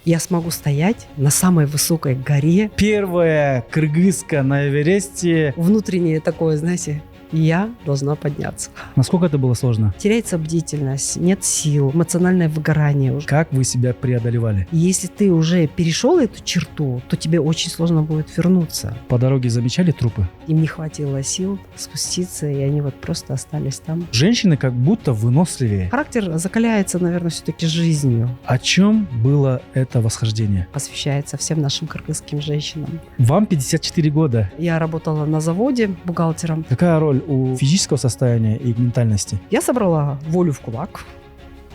я смогу стоять на самой высокой горе. Первая кыргызка на Эвересте. Внутреннее такое, знаете, я должна подняться. Насколько это было сложно? Теряется бдительность, нет сил, эмоциональное выгорание уже. Как вы себя преодолевали? Если ты уже перешел эту черту, то тебе очень сложно будет вернуться. По дороге замечали трупы? Им не хватило сил спуститься, и они вот просто остались там. Женщины как будто выносливее. Характер закаляется, наверное, все-таки жизнью. О чем было это восхождение? Посвящается всем нашим кыргызским женщинам. Вам 54 года. Я работала на заводе бухгалтером. Какая роль у физического состояния и ментальности? Я собрала волю в кулак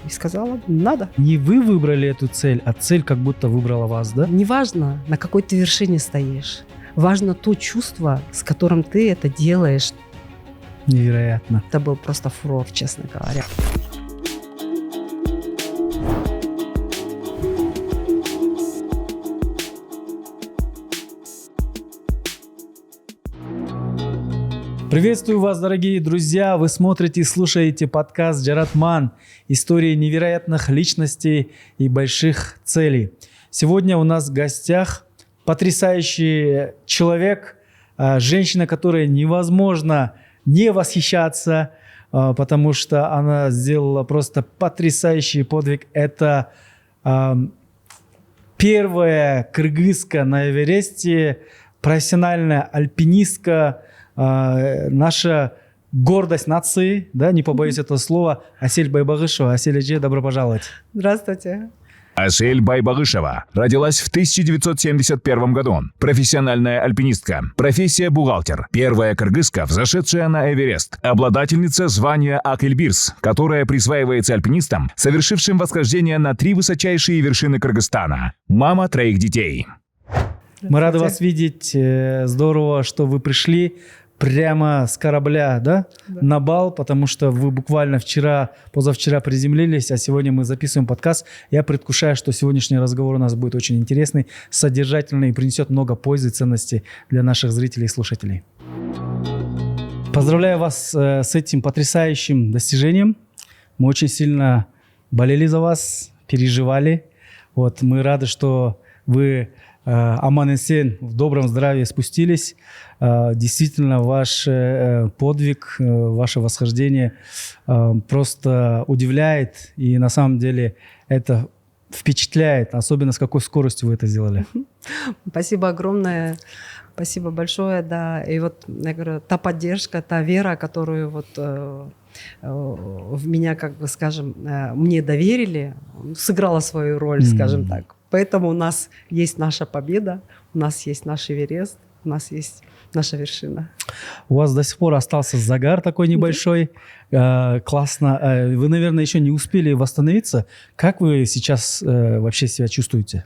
и сказала, надо. Не вы выбрали эту цель, а цель как будто выбрала вас, да? Неважно, на какой ты вершине стоишь. Важно то чувство, с которым ты это делаешь. Невероятно. Это был просто фурор, честно говоря. Приветствую вас, дорогие друзья! Вы смотрите и слушаете подкаст «Джаратман. Истории невероятных личностей и больших целей». Сегодня у нас в гостях потрясающий человек, женщина, которой невозможно не восхищаться, потому что она сделала просто потрясающий подвиг. Это первая кыргызка на Эвересте, профессиональная альпинистка, наша гордость нации, да, не побоюсь этого слова, Асель Байбагышева. Асель Эже, добро пожаловать. Здравствуйте. Асель Байбагышева родилась в 1971 году. Профессиональная альпинистка. Профессия бухгалтер. Первая кыргызка, взошедшая на Эверест. Обладательница звания Акельбирс, которое присваивается альпинистам, совершившим восхождение на 3 высочайшие вершины Кыргызстана. Мама 3 детей. Мы рады вас видеть. Здорово, что вы пришли прямо с корабля, да, на бал, потому что вы буквально позавчера приземлились, а сегодня мы записываем подкаст. Я предвкушаю, что сегодняшний разговор у нас будет очень интересный, содержательный и принесет много пользы и ценностей для наших зрителей и слушателей. Поздравляю вас с этим потрясающим достижением. Мы очень сильно болели за вас, переживали. Вот, мы рады, что вы аман-эсен, в добром здравии спустились. Действительно, ваш подвиг, ваше восхождение просто удивляет. И на самом деле это впечатляет, особенно с какой скоростью вы это сделали. Спасибо огромное. Спасибо большое, да. И вот, я говорю, та поддержка, та вера, которую вот в меня, как бы, скажем, мне доверили, сыграла свою роль, скажем так. Поэтому у нас есть наша победа, у нас есть наш Эверест, у нас есть наша вершина. У вас до сих пор остался загар такой небольшой. Классно. Вы, наверное, еще не успели восстановиться. Как вы сейчас вообще себя чувствуете?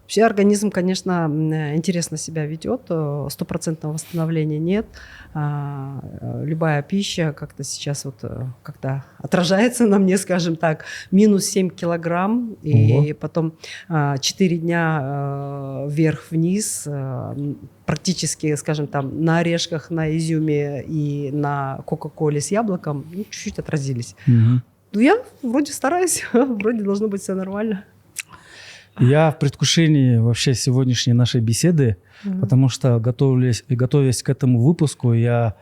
Вообще организм, конечно, интересно себя ведет, 100% восстановления нет. Любая пища как-то сейчас вот как-то отражается на мне, скажем так, минус 7 килограмм, и потом 4 дня вверх-вниз, практически, скажем, там на орешках, на изюме и на кока-коле с яблоком, чуть-чуть отразились. Ну, я вроде стараюсь, вроде должно быть все нормально. Я в предвкушении вообще сегодняшней нашей беседы, потому что, готовясь к этому выпуску, я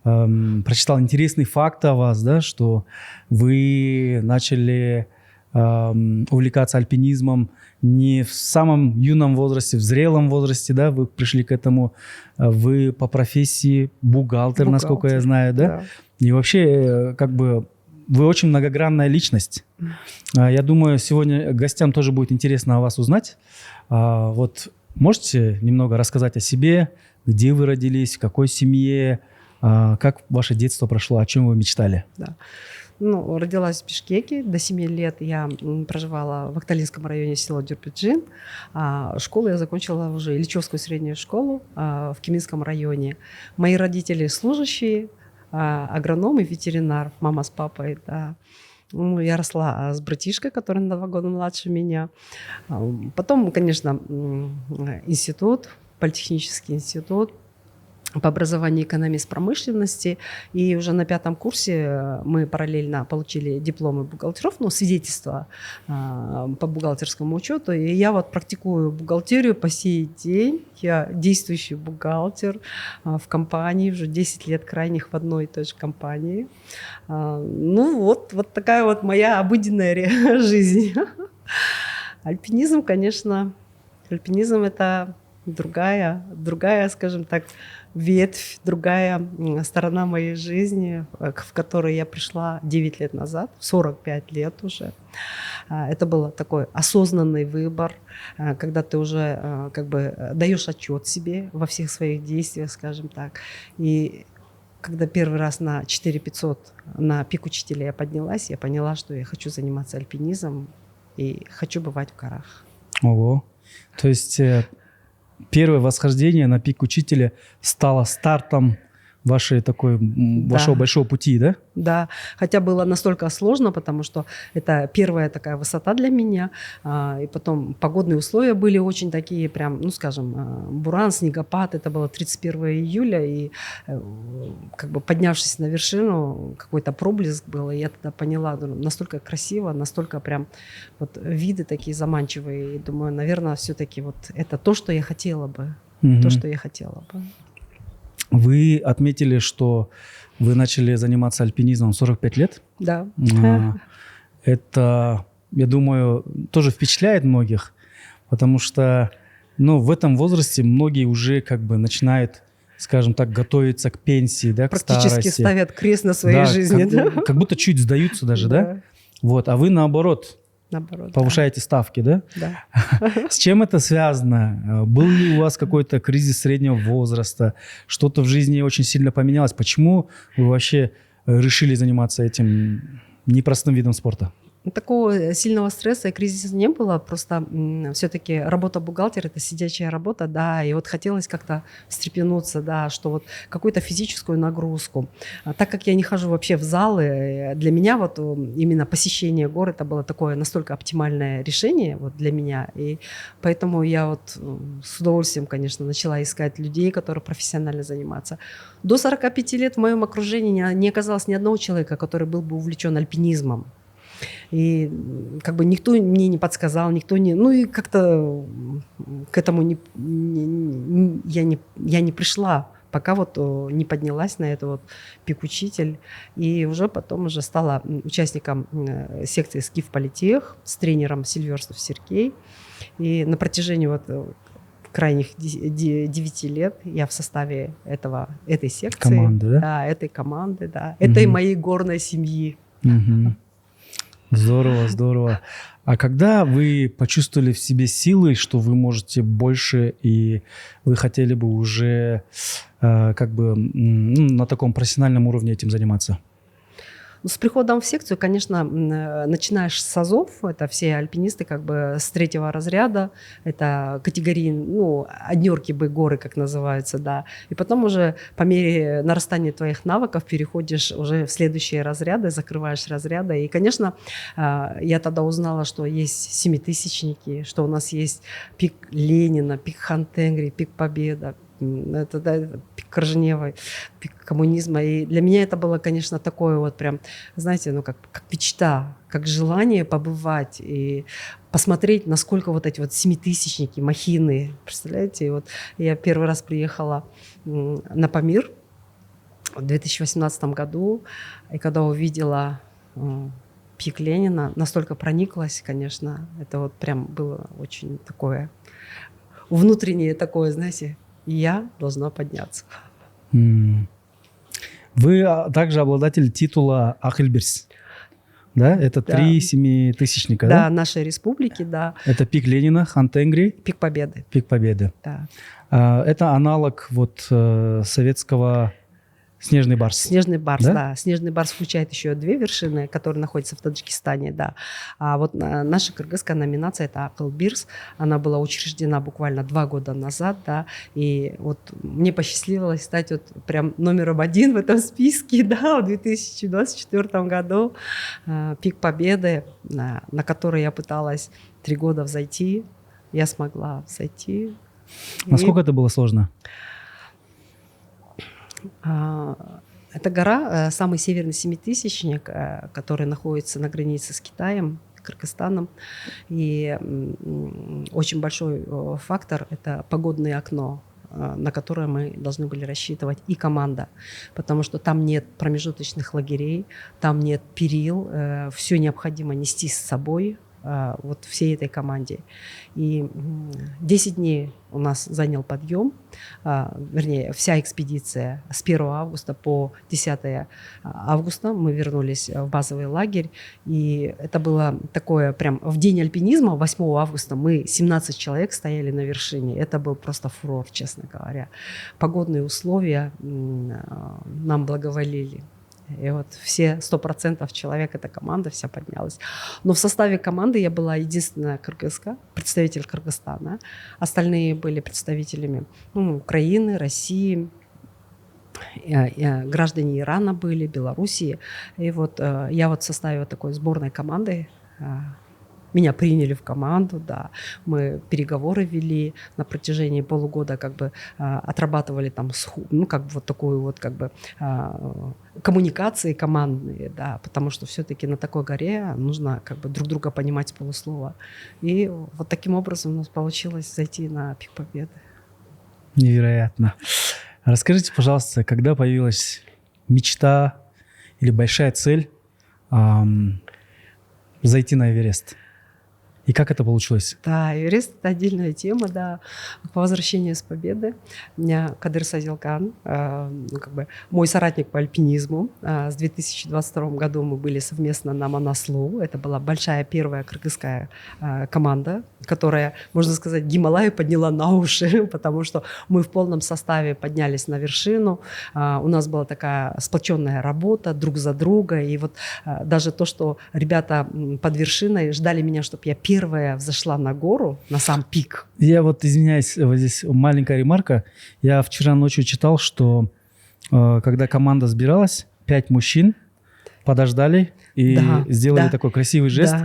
прочитал интересный факт о вас, да, что вы начали увлекаться альпинизмом не в самом юном возрасте, в зрелом возрасте, да, вы пришли к этому, вы по профессии бухгалтер, насколько я знаю, да? И вообще, как бы, вы очень многогранная личность. Я думаю, сегодня гостям тоже будет интересно о вас узнать. Вот можете немного рассказать о себе, где вы родились, в какой семье, как ваше детство прошло, о чем вы мечтали? Да. Ну, родилась в Бишкеке. До 7 лет я проживала в Акталинском районе села Дюрпиджин. Школу я закончила уже, Ильичевскую среднюю школу в Кеминском районе. Мои родители служащие, агроном и ветеринар, мама с папой, да. Ну, я росла с братишкой, который на 2 года младше меня. Потом, конечно, институт, политехнический институт. по образованию экономист промышленности, и уже на 5 курсе мы параллельно получили дипломы бухгалтеров, ну, свидетельства по бухгалтерскому учету, и я вот практикую бухгалтерию по сей день, я действующий бухгалтер в компании, уже 10 лет крайних в одной и той же компании. Ну, вот такая вот моя обыденная жизнь. Альпинизм, конечно, это другая, скажем так, ветвь, другая сторона моей жизни, в которой я пришла 9 лет назад, 45 лет уже. Это был такой осознанный выбор, когда ты уже как бы даешь отчет себе во всех своих действиях, скажем так. И когда первый раз на 4500 на пик учителя я поднялась, я поняла, что я хочу заниматься альпинизмом и хочу бывать в горах. Ого. То есть первое восхождение на пик учителя стало стартом вашего большого пути, да? Да, хотя было настолько сложно, потому что это первая такая высота для меня, и потом погодные условия были очень такие прям, ну скажем, буран, снегопад, это было 31 июля, и как бы поднявшись на вершину, какой-то проблеск был, и я тогда поняла, настолько красиво, настолько прям вот виды такие заманчивые, и думаю, наверное, все-таки вот это то, что я хотела бы, то, что я хотела бы. Вы отметили, что вы начали заниматься альпинизмом в 45 лет. Да. Это, я думаю, тоже впечатляет многих, потому что, ну, в этом возрасте многие уже как бы начинают, скажем так, готовиться к пенсии, да, к старости. Практически ставят крест на своей жизни. Как будто чуть сдаются даже, да? Вот, а вы наоборот повышаете ставки, да? Да. С чем это связано? Был ли у вас какой-то кризис среднего возраста? Что-то в жизни очень сильно поменялось? Почему вы вообще решили заниматься этим непростым видом спорта? Такого сильного стресса и кризиса не было, просто все-таки работа бухгалтера – это сидячая работа, да, и вот хотелось как-то встрепенуться, да, что вот какую-то физическую нагрузку. Так как я не хожу вообще в залы, для меня вот именно посещение гор – это было такое настолько оптимальное решение вот для меня, и поэтому я вот с удовольствием, конечно, начала искать людей, которые профессионально занимаются. До 45 лет в моем окружении не оказалось ни одного человека, который был бы увлечен альпинизмом. И как бы никто мне не подсказал, никто не... Ну и как-то к этому я не пришла, пока вот не поднялась на это вот пик учитель. И уже потом уже стала участником секции «Скиф-политех» с тренером Сильверстов Сергей. И на протяжении вот крайних 9 лет я в составе этой секции. Команды, да? Да, этой команды, да. Этой моей горной семьи. Здорово, здорово. А когда вы почувствовали в себе силы, что вы можете больше, и вы хотели бы уже как бы на таком профессиональном уровне этим заниматься? С приходом в секцию, конечно, начинаешь с азов, это все альпинисты как бы с 3-го разряда, это категории, ну, однерки горы, как называются, да, и потом уже по мере нарастания твоих навыков переходишь уже в следующие разряды, закрываешь разряды, и, конечно, я тогда узнала, что есть семитысячники, что у нас есть пик Ленина, пик Хантенгри, пик Победа, это, да, пик Корженевой, пик коммунизма. И для меня это было, конечно, такое вот прям, знаете, ну как мечта, как желание побывать и посмотреть, насколько вот эти вот семитысячники, махины, представляете? И вот я первый раз приехала на Памир в 2018 году, и когда увидела пик Ленина, настолько прониклась, конечно, это вот прям было очень такое внутреннее такое, знаете, я должна подняться. Вы также обладатель титула Ахельберс, да? Это 3 семитысячника, да? Да, нашей республики, да. Это пик Ленина, Хантенгри. Пик Победы. Пик Победы. Да. Это аналог вот советского Снежный барс. Снежный барс, да? да. Снежный барс включает еще 2 вершины, которые находятся в Таджикистане, да. А вот наша кыргызская номинация – это Акылбирс. Она была учреждена буквально 2 года назад, да. И вот мне посчастливилось стать вот прям номером 1 в этом списке, да, в 2024 году. Пик Победы, на который я пыталась 3 года взойти. Я смогла взойти. Насколько это было сложно? Эта гора, самый северный семитысячник, который находится на границе с Китаем, Кыргызстаном. И очень большой фактор – это погодное окно, на которое мы должны были рассчитывать, и команда. Потому что там нет промежуточных лагерей, там нет перил, все необходимо нести с собой, вот всей этой команде. И 10 дней у нас занял подъем, вернее, вся экспедиция с 1 августа по 10 августа. Мы вернулись в базовый лагерь, и это было такое прям в день альпинизма, 8 августа, мы 17 человек стояли на вершине. Это был просто фурор, честно говоря. Погодные условия нам благоволили. И вот все 100% человек, эта команда вся поднялась. Но в составе команды я была единственная кыргызка, представитель Кыргызстана. Остальные были представителями Украины, России, граждане Ирана были, Белоруссии. И вот я вот в составе вот такой сборной команды. Меня приняли в команду, да. Мы переговоры вели на протяжении полугода, как бы отрабатывали там, как бы вот такую вот как бы коммуникации командные, да, потому что все-таки на такой горе нужно как бы друг друга понимать с полуслова. И вот таким образом у нас получилось зайти на пик Победы. Невероятно. Расскажите, пожалуйста, когда появилась мечта или большая цель зайти на Эверест? И как это получилось? Да, Эверест – это отдельная тема, да. По возвращении с Победы меня Кадыр Садилкан, как бы мой соратник по альпинизму, с 2022 году мы были совместно на Манаслу. Это была большая первая кыргызская команда, которая, можно сказать, Гималаи подняла на уши, потому что мы в полном составе поднялись на вершину. У нас была такая сплоченная работа друг за друга. И вот даже то, что ребята под вершиной ждали меня, чтобы я первая взошла на гору, на сам пик. Я вот, извиняюсь, вот здесь маленькая ремарка. Я вчера ночью читал, что когда команда сбиралась, 5 мужчин подождали и сделали такой красивый жест,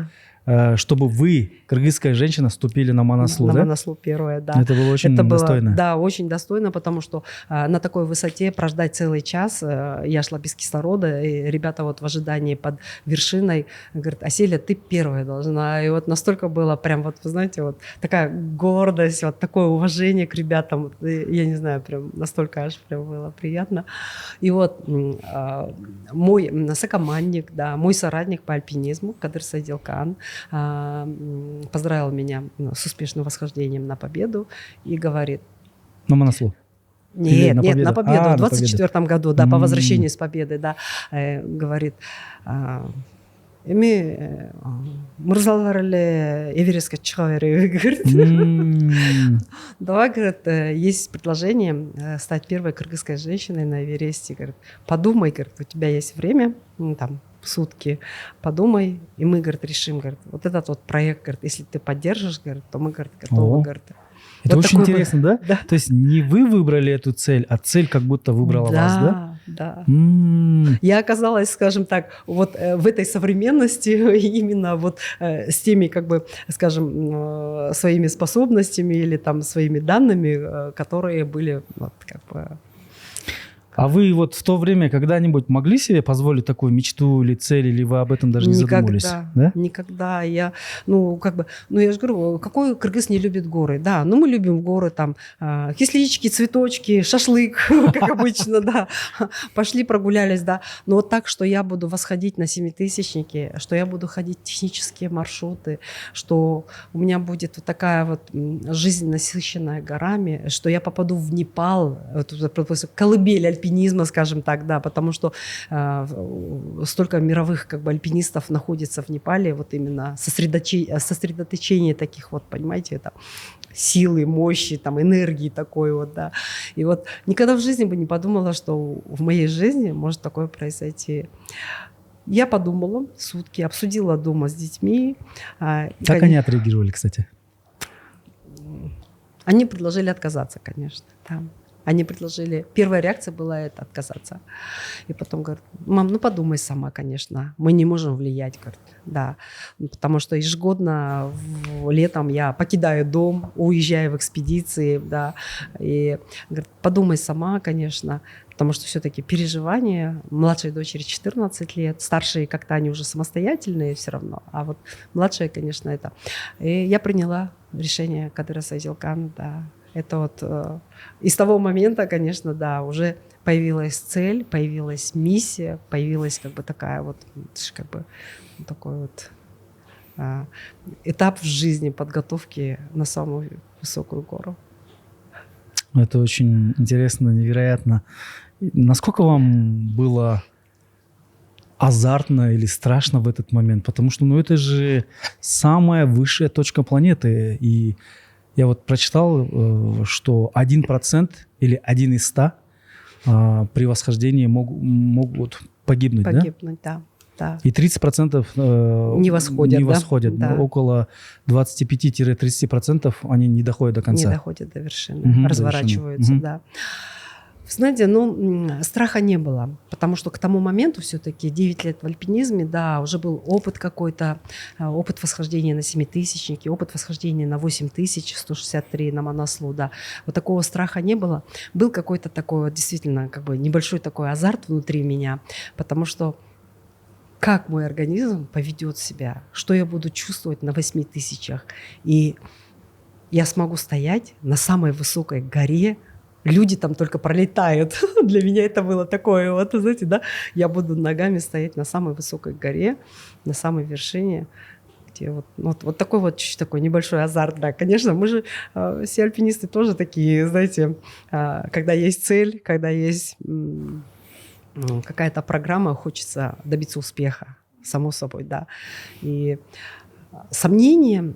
чтобы вы, кыргызская женщина, ступили на Манаслу, на да? Манаслу первая, да. Это было очень достойно. Да, очень достойно, потому что на такой высоте прождать целый час, я шла без кислорода, и ребята вот в ожидании под вершиной говорят: Аселя, ты первая должна. И вот настолько было прям, вот вы знаете, вот такая гордость, вот такое уважение к ребятам, я не знаю, прям настолько аж прям было приятно. И вот мой сокомандник, да, мой соратник по альпинизму, Кадыр Садилкан, поздравил меня с успешным восхождением на Победу и говорит... На Манаслу? Нет, на Победу в 24 году, да, по возвращению с Победы, да, говорит... Эми мырзалар эле Эверестке чыга береби, говорит. Давай, говорит, есть предложение стать первой кыргызской женщиной на Эвересте. Говорит, подумай, говорит, у тебя есть время, там, сутки, подумай, и мы, говорит, решим, говорит, вот этот вот проект, говорит, если ты поддержишь, говорит, то мы, говорит, готовы, говорит. Это вот очень интересно, да? Да. То есть не вы выбрали эту цель, а цель как будто выбрала вас, да? Да. Я оказалась, скажем так, вот в этой современности именно вот с теми, как бы, скажем, своими способностями или там своими данными, которые были вот как бы... А вы вот в то время когда-нибудь могли себе позволить такую мечту или цель, или вы об этом даже не задумывались? Да? Никогда. Я, я же говорю, какой кыргыз не любит горы? Да, мы любим горы, там, кислички, цветочки, шашлык, как обычно, да. Пошли прогулялись, да. Но вот так, что я буду восходить на семитысячники, что я буду ходить технические маршруты, что у меня будет вот такая вот жизнь, насыщенная горами, что я попаду в Непал, колыбель альпинизма, скажем так, да, потому что столько мировых как бы альпинистов находится в Непале, вот именно сосредоточение таких вот, понимаете, там, силы, мощи, там, энергии такой вот, да. И вот никогда в жизни бы не подумала, что в моей жизни может такое произойти. Я подумала сутки, обсудила дома с детьми. Как они отреагировали, кстати? Они предложили отказаться, конечно, да. Они предложили... Первая реакция была это отказаться. И потом говорят: мам, подумай сама, конечно. Мы не можем влиять, говорит, да. Потому что ежегодно летом я покидаю дом, уезжаю в экспедиции, да. И говорит: подумай сама, конечно. потому что все-таки переживания. Младшей дочери 14 лет, старшие как-то они уже самостоятельные все равно, а вот младшая, конечно, это. И я приняла решение Кадыра Садилкан, да. Это вот и с того момента, конечно, да, уже появилась цель, появилась миссия, появилась как бы такая вот, как бы такой вот этап в жизни подготовки на самую высокую гору. Это очень интересно, невероятно. Насколько вам было азартно или страшно в этот момент? Потому что, ну, это же самая высшая точка планеты. И я вот прочитал, что 1% или 1 из 100 при восхождении могут погибнуть, Погибнуть, да? Да. И 30% не восходят. Да? Около 25-30% они не доходят до конца. Не доходят до вершины, разворачиваются, да. Знаете, страха не было, потому что к тому моменту все-таки 9 лет в альпинизме, да, уже был опыт какой-то, опыт восхождения на 7000-ники, опыт восхождения на 8163 на Манаслу, да. Вот такого страха не было. Был какой-то такой вот действительно как бы небольшой такой азарт внутри меня, потому что как мой организм поведет себя, что я буду чувствовать на 8000, и я смогу стоять на самой высокой горе. Люди там только пролетают. Для меня это было такое, вот, знаете, да, я буду ногами стоять на самой высокой горе, на самой вершине, где вот такой вот чуть-чуть такой небольшой азарт, да. Конечно, мы же все альпинисты тоже такие, знаете, когда есть цель, когда есть какая-то программа, хочется добиться успеха, само собой, да. И сомнений,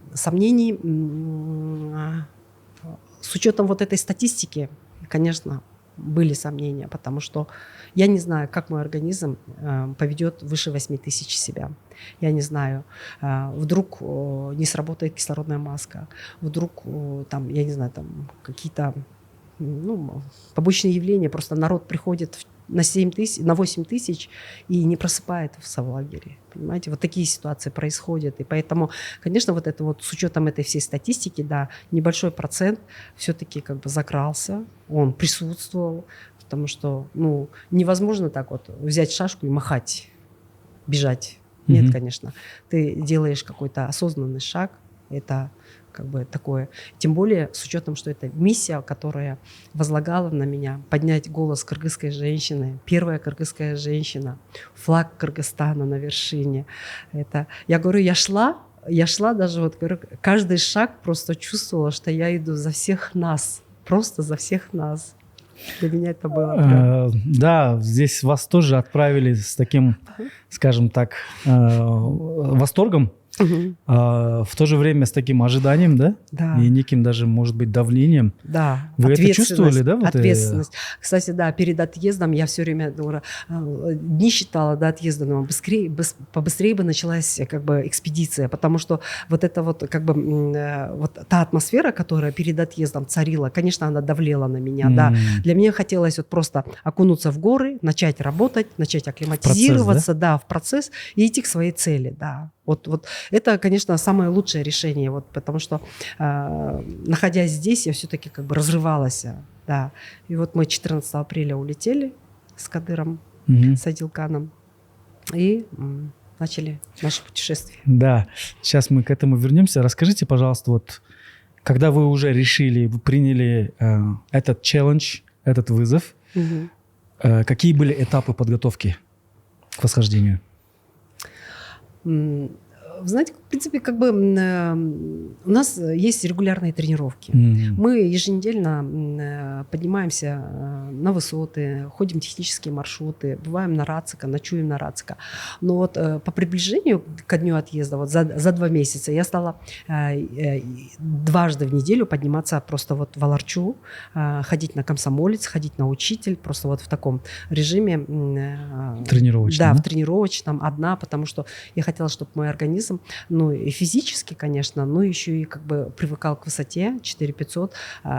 с учетом вот этой статистики, конечно, были сомнения, потому что я не знаю, как мой организм поведет выше 8000 себя. Я не знаю, вдруг не сработает кислородная маска, вдруг там, я не знаю, там какие-то побочные явления, просто народ приходит на 8000 и не просыпается в лагере. Понимаете, вот такие ситуации происходят. И поэтому, конечно, вот это вот с учетом этой всей статистики, да, небольшой процент все-таки как бы закрался, он присутствовал, потому что, невозможно так вот взять шашку и махать, бежать. Нет, конечно. Ты делаешь какой-то осознанный шаг, это как бы такое. Тем более с учетом, что это миссия, которая возлагала на меня поднять голос кыргызской женщины, первая кыргызская женщина, флаг Кыргызстана на вершине. Это, я говорю, я шла даже, вот говорю, каждый шаг просто чувствовала, что я иду за всех нас, просто за всех нас. Для меня это было. Да, здесь вас тоже отправили с таким, скажем так, восторгом. В то же время с таким ожиданием, да? Да. И неким даже, может быть, давлением. Да. Вы это чувствовали, да? Ответственность. Кстати, да, перед отъездом я все время дни считала до отъезда, но побыстрее бы началась как бы экспедиция, потому что вот эта вот как бы вот та атмосфера, которая перед отъездом царила, конечно, она давлела на меня, да. Для меня хотелось вот просто окунуться в горы, начать работать, начать акклиматизироваться, в процесс и идти к своей цели, да. Вот это, конечно, самое лучшее решение, вот, потому что, находясь здесь, я все-таки как бы разрывалась. Да. И вот мы 14 апреля улетели с Кадыром, с Адилканом, и начали наше путешествие. Да, сейчас мы к этому вернемся. Расскажите, пожалуйста, вот, когда вы уже решили, вы приняли этот челлендж, этот вызов, какие были этапы подготовки к восхождению? Знаете, в принципе, как бы у нас есть регулярные тренировки. Мы еженедельно поднимаемся на высоты, ходим технические маршруты, бываем на Рацика, ночуем на Рацика. Но вот по приближению ко дню отъезда, вот за 2 месяца, я стала дважды в неделю подниматься просто вот в Аларчу, ходить на Комсомолец, ходить на Учитель, просто вот в таком режиме. Тренировочном. Да, в тренировочном, одна, потому что я хотела, чтобы мой организм, и физически, конечно, но еще и как бы привыкал к высоте 4500.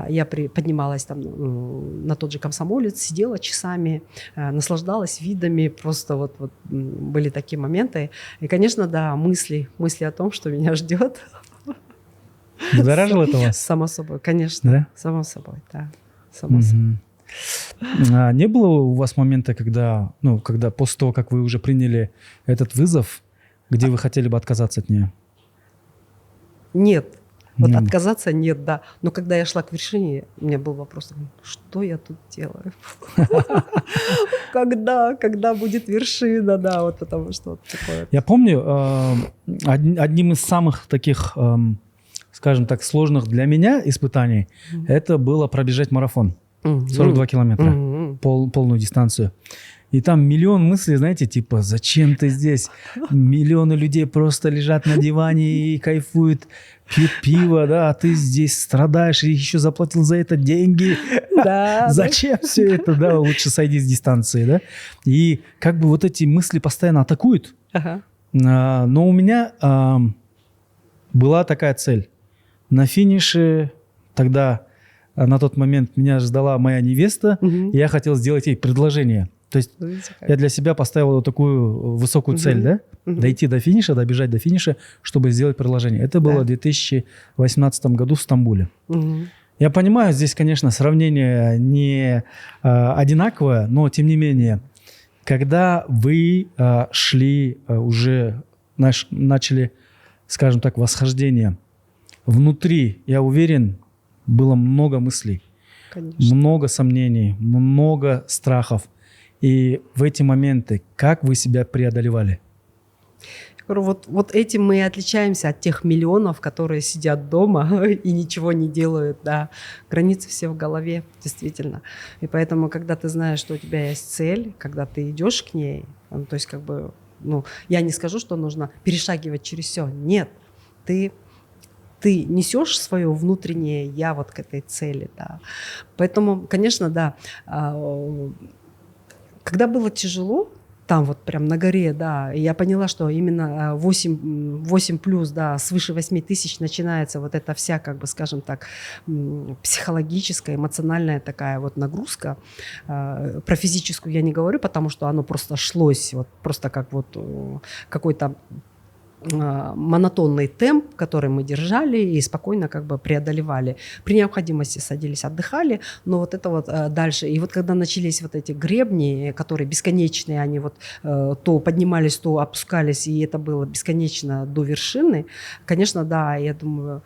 Я поднималась там на тот же Комсомолец, сидела часами, наслаждалась видами, просто вот были такие моменты. И, конечно, да, мысли о том, что меня ждет. Будоражило это вас? Само собой, конечно. Да? Само собой, да. Само собой. Не было у вас момента, когда после того, как вы уже приняли этот вызов, где вы хотели бы отказаться от нее? Нет. Вот отказаться нет, да. Но когда я шла к вершине, у меня был вопрос, что я тут делаю? Когда будет вершина, да, вот потому что вот такое. Я помню, одним из самых таких, скажем так, сложных для меня испытаний, это было пробежать марафон. 42 километра, полную дистанцию. И там миллион мыслей, знаете, типа, зачем ты здесь? Миллионы людей просто лежат на диване и кайфуют, пьют пиво, да, а ты здесь страдаешь и еще заплатил за это деньги. Да, зачем все это, да, лучше сойди с дистанции, да? И как бы вот эти мысли постоянно атакуют. Но у меня была такая цель. На финише тогда, на тот момент, меня ждала моя невеста, и я хотел сделать ей предложение. То есть я для себя поставил вот такую высокую цель, да? Дойти до финиша, добежать до финиша, чтобы сделать предложение. Это было в 2018 году в Стамбуле. Я понимаю, здесь, конечно, сравнение не одинаковое, но тем не менее, когда вы шли, уже начали, скажем так, восхождение, внутри, я уверен, было много мыслей, конечно, много сомнений, много страхов. И в эти моменты как вы себя преодолевали? Вот этим мы и отличаемся от тех миллионов, которые сидят дома и ничего не делают. Да. Границы все в голове, действительно. И поэтому, когда ты знаешь, что у тебя есть цель, когда ты идешь к ней, то есть как бы, я не скажу, что нужно перешагивать через все. Нет, ты несешь свое внутреннее я вот к этой цели. Да. Поэтому, конечно, да, когда было тяжело, там вот прям на горе, да, я поняла, что именно 8 плюс, да, свыше 8 тысяч начинается вот эта вся, как бы, скажем так, психологическая, эмоциональная такая вот нагрузка. Про физическую я не говорю, потому что оно просто шлось, вот просто как вот какой-то монотонный темп, который мы держали и спокойно как бы преодолевали. При необходимости садились, отдыхали, но вот это вот дальше. И вот когда начались вот эти гребни, которые бесконечные, они вот то поднимались, то опускались, и это было бесконечно до вершины, конечно, да, я думаю,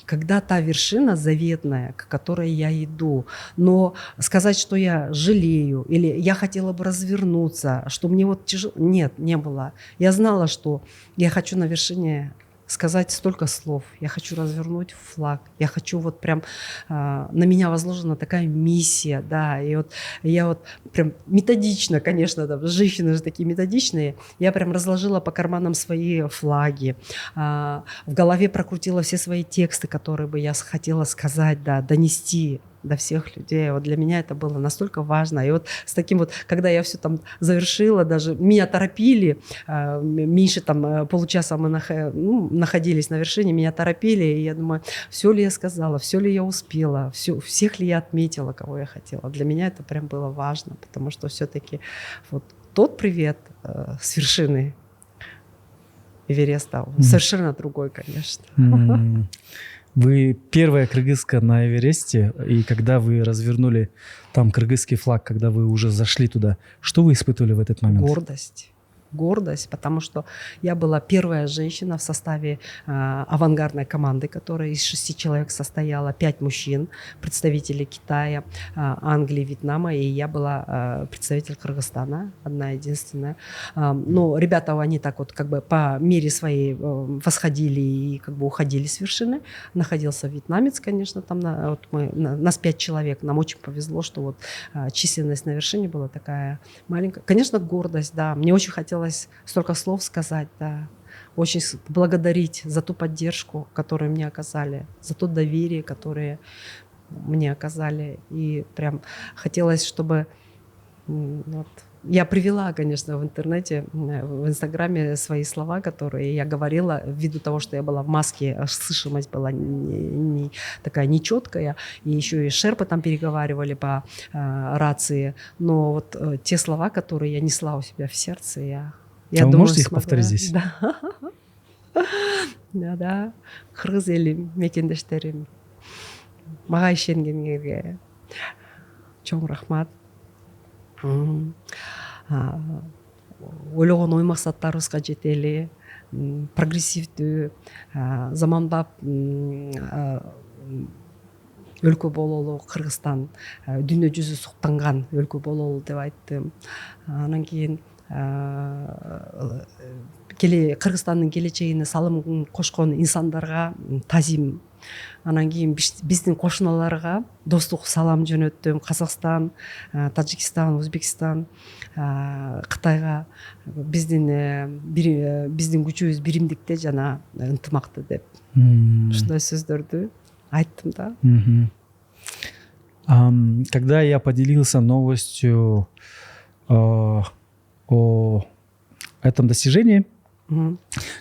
когда та вершина заветная, к которой я иду. Но сказать, что я жалею или я хотела бы развернуться, что мне вот тяжело, нет, не было. Я знала, что я хочу на вершине сказать столько слов, я хочу развернуть флаг, я хочу вот прям, на меня возложена такая миссия, да, и вот я вот прям методично, конечно, да, женщины же такие методичные, я прям разложила по карманам свои флаги, в голове прокрутила все свои тексты, которые бы я хотела сказать, да, донести до всех людей. Вот для меня это было настолько важно. И вот с таким вот, когда я все там завершила, даже меня торопили, Миша там полчаса мы находились на вершине, меня торопили, и я думаю, все ли я сказала, все ли я успела, всех ли я отметила, кого я хотела. Для меня это прям было важно, потому что все-таки вот тот привет с вершины Эвереста, совершенно другой, конечно. Вы первая кыргызка на Эвересте, и когда вы развернули там кыргызский флаг, когда вы уже зашли туда, что вы испытывали в этот момент? Гордость, потому что я была первая женщина в составе авангардной команды, которая из 6 человек состояла, 5 мужчин, представители Китая, Англии, Вьетнама, и я была представитель Кыргызстана, одна единственная. Но ребята, они так вот как бы по мере своей восходили и как бы уходили с вершины. Находился вьетнамец, конечно, там нас 5 человек, нам очень повезло, что вот численность на вершине была такая маленькая. Конечно, гордость, да, мне очень хотелось столько слов сказать, да. Очень благодарить за ту поддержку, которую мне оказали, за то доверие, которое мне оказали. И прям хотелось, чтобы... Вот, я привела, конечно, в интернете, в Инстаграме свои слова, которые я говорила, ввиду того, что я была в маске, слышимость была такая нечеткая, и еще и шерпы там переговаривали по рации. Но вот те слова, которые я несла у себя в сердце, я вы думаю, можете их повторить здесь? Да. Кыргыз эли мекендештерим, мага ишенгениңерге чоң рахмат. Ойлогон ой максаттарыбызга жетели, прогрессивдүү, заманбап өлкө бололу, Кыргызстан дүйнө жүзү суктанган өлкө бололу деп айттым. Анан кийин Кыргызстандын келечегине салым кошкон инсандарга тазим. Анан кийин биздин кошуналарга достук салам жөнөттүм. Казакстан, Тажикстан, Өзбекстан, Кытайга биздин күчүбүз биримдикте жана ынтымакта деп ушундай сөздөрдү айттым да. Когда я поделился новостью о этом достижении,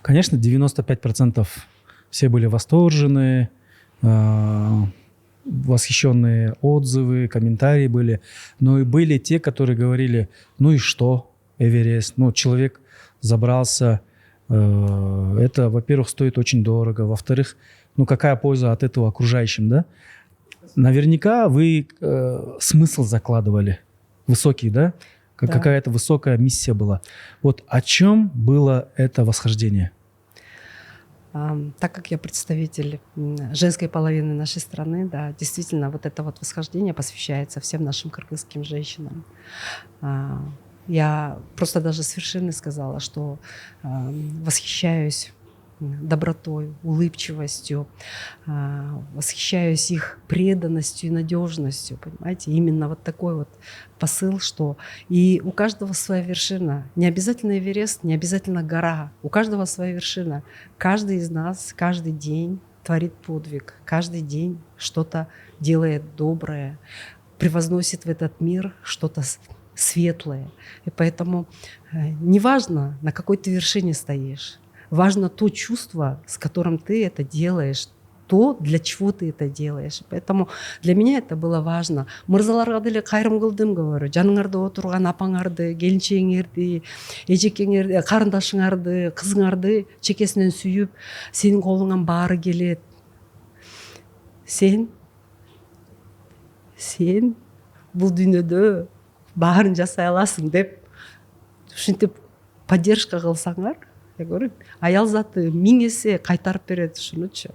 конечно, 95% все были восторжены, восхищенные отзывы, комментарии были. Но и были те, которые говорили, ну и что, Эверест, ну человек забрался, это, во-первых, стоит очень дорого, во-вторых, ну какая польза от этого окружающим, да? Наверняка вы смысл закладывали высокий, да? Какая-то высокая миссия была. Вот о чем было это восхождение? Так как я представитель женской половины нашей страны, да, действительно, вот это вот восхождение посвящается всем нашим кыргызским женщинам. Я просто даже с вершины сказала, что восхищаюсь добротой, улыбчивостью, восхищаюсь их преданностью и надежностью, понимаете? Именно вот такой вот посыл, что и у каждого своя вершина. Не обязательно Эверест, не обязательно гора. У каждого своя вершина. Каждый из нас каждый день творит подвиг, каждый день что-то делает доброе, превозносит в этот мир что-то светлое. И поэтому неважно, на какой ты вершине стоишь, важно то чувство, с которым ты это делаешь, то, для чего ты это делаешь. Поэтому для меня это было важно. Мырзаларга деле кайрым кылдым, говорю. Жаныңарда отурган апаңарды, келинчегиңерди, эжекеңерди, карындашыңарды, кызыңарды чекесинен сүйүп, сенин колуңан баары келет. Сен бул дүйнөдө баарын жасай аласың деп, ушинтип поддержка кылсаңар, я говорю, аял заты 1000 эсе кайтарып берет ушунучу.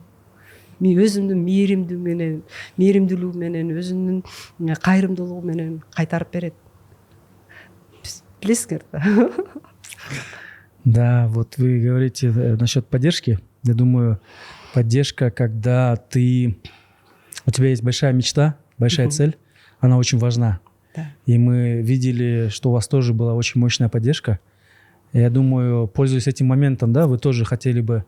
Мен өзүмдүн мээримдүүлүгү менен, өзүмдүн кайрымдуулугу менен кайтарып берет. Билесиңер да. Да, вот вы говорите насчет поддержки. Я думаю, поддержка, когда у тебя есть большая мечта, большая цель, она очень важна. Да. И мы видели, что у вас тоже была очень мощная поддержка. Я думаю, пользуясь этим моментом, да, вы тоже хотели бы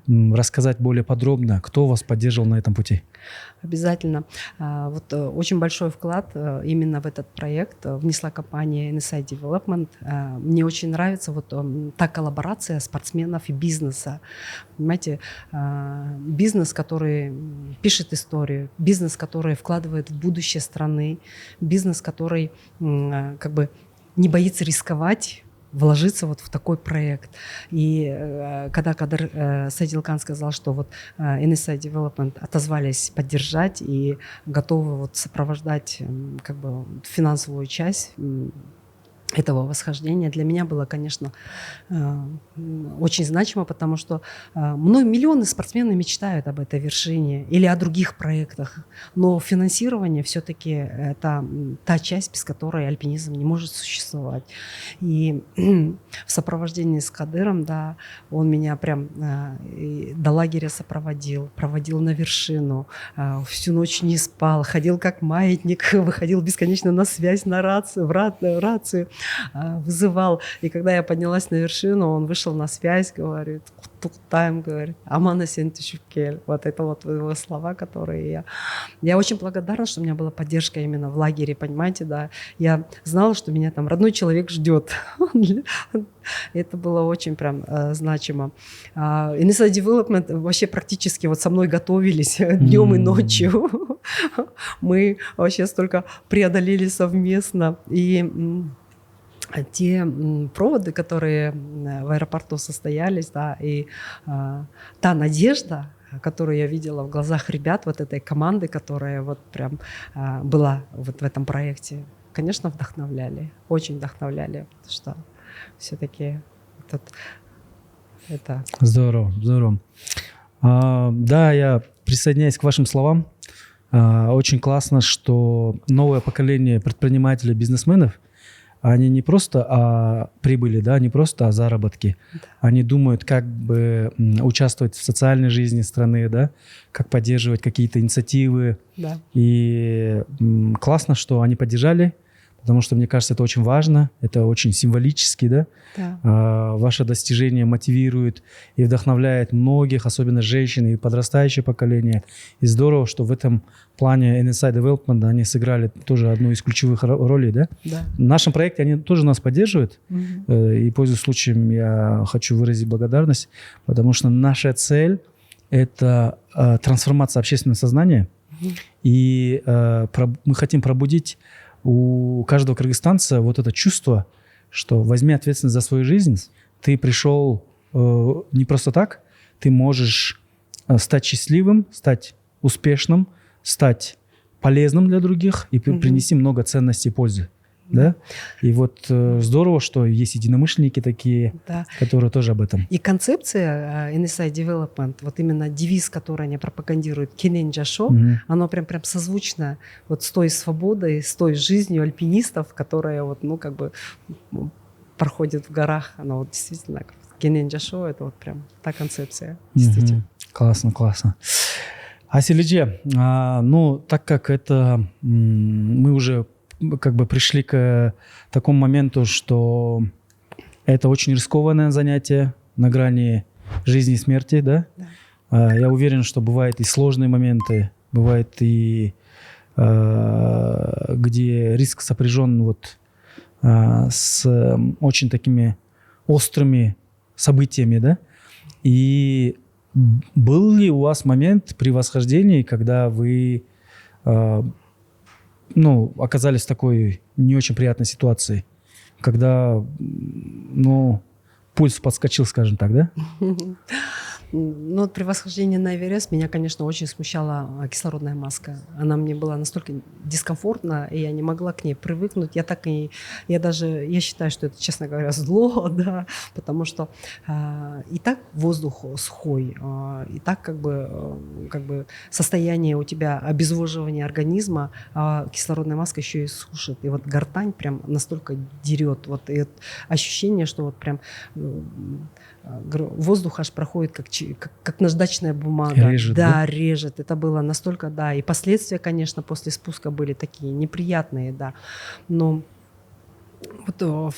рассказать более подробно, кто вас поддерживал на этом пути. Обязательно. Вот очень большой вклад именно в этот проект внесла компания NSI Development. Мне очень нравится вот та коллаборация спортсменов и бизнеса. Понимаете, бизнес, который пишет историю, бизнес, который вкладывает в будущее страны, бизнес, который как бы не боится рисковать, вложиться вот в такой проект. И когда Кадыр Садилкан сказал, что вот NSI Development отозвались поддержать и готовы вот сопровождать как бы финансовую часть этого восхождения, для меня было, конечно, очень значимо, потому что миллионы спортсменов мечтают об этой вершине или о других проектах, но финансирование все-таки это та часть, без которой альпинизм не может существовать. И в сопровождении с Кадыром, да, он меня прям до лагеря проводил на вершину, всю ночь не спал, ходил как маятник, выходил бесконечно на связь, на рацию, в рацию вызывал. И когда я поднялась на вершину, он вышел на связь, говорит, «Туктайм», говорит, «Амана сен түшүп кел». Вот это вот его слова, которые я очень благодарна, что у меня была поддержка именно в лагере, понимаете, да. Я знала, что меня там родной человек ждет. Это было очень прям значимо. NSI Development вообще практически вот со мной готовились днем и ночью. Мы вообще столько преодолели совместно. И те проводы, которые в аэропорту состоялись, да, и та надежда, которую я видела в глазах ребят вот этой команды, которая вот прям была вот в этом проекте, конечно, вдохновляли, очень вдохновляли, потому что все-таки это... Здорово, здорово. Да, я присоединяюсь к вашим словам. Очень классно, что новое поколение предпринимателей, бизнесменов, они не просто о прибыли, да, не просто о заработке. Да. Они думают, как бы участвовать в социальной жизни страны, да, как поддерживать какие-то инициативы. Да. И классно, что они поддержали, потому что, мне кажется, это очень важно, это очень символически, да. Да. Ваше достижение мотивирует и вдохновляет многих, особенно женщин и подрастающее поколение. И здорово, что в этом плане NSI Development они сыграли тоже одну из ключевых ролей, да. Да. В нашем проекте они тоже нас поддерживают. И, пользуясь случаем, я хочу выразить благодарность, потому что наша цель – это трансформация общественного сознания. И мы хотим пробудить у каждого кыргызстанца вот это чувство, что возьми ответственность за свою жизнь, ты пришел не просто так, ты можешь стать счастливым, стать успешным, стать полезным для других и принести много ценностей и пользы. Да? И вот здорово, что есть единомышленники такие, да, которые тоже об этом. И концепция NSI Development, вот именно девиз, который они пропагандируют, Кенен Джашо, оно прям созвучно вот с той свободой, с той жизнью альпинистов, которая вот, ну, как бы проходит в горах. Оно вот действительно, Кенен Джашо, это вот прям та концепция, действительно. Классно, классно. Аселидже, ну, так как это мы уже как бы пришли к такому моменту, что это очень рискованное занятие на грани жизни и смерти, да? Да. Я уверен, что бывают и сложные моменты, бывает и где риск сопряжен вот с очень такими острыми событиями, да? И был ли у вас момент при восхождении, когда вы оказались в такой не очень приятной ситуации, когда, пульс подскочил, скажем так, да? Ну, при восхождении на Эверест меня, конечно, очень смущала кислородная маска. Она мне была настолько дискомфортна, и я не могла к ней привыкнуть. Я считаю, что это, честно говоря, зло, да, потому что и так воздух сухой, и так как бы состояние у тебя обезвоживания организма, а кислородная маска еще и сушит. И вот гортань прям настолько дерет. Вот, и ощущение, что вот прям воздух аж проходит как наждачная бумага. Режет, да, режет. Это было настолько, да. И последствия, конечно, после спуска были такие неприятные, да. Но вот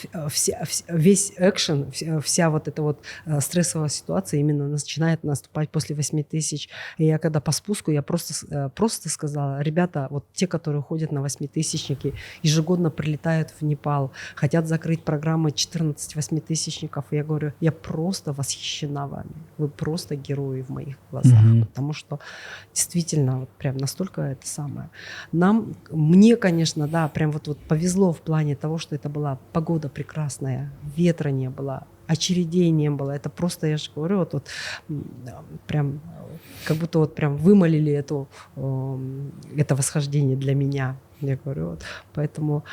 весь экшен, вся вот эта вот стрессовая ситуация именно начинает наступать после 8000. И я когда по спуску, я просто сказала, ребята, вот те, которые ходят на 8000-ники, ежегодно прилетают в Непал, хотят закрыть программы 14 8000-ников. И я говорю, я просто восхищена вами. Вы просто герои в моих глазах. Потому что действительно вот прям настолько это самое. Мне, конечно, да, прям вот повезло в плане того, что это была погода прекрасная, ветра не было, очередей не было. Это просто, я же говорю, вот прям как будто вот прям вымолили это восхождение для меня. Я говорю, вот. Поэтому,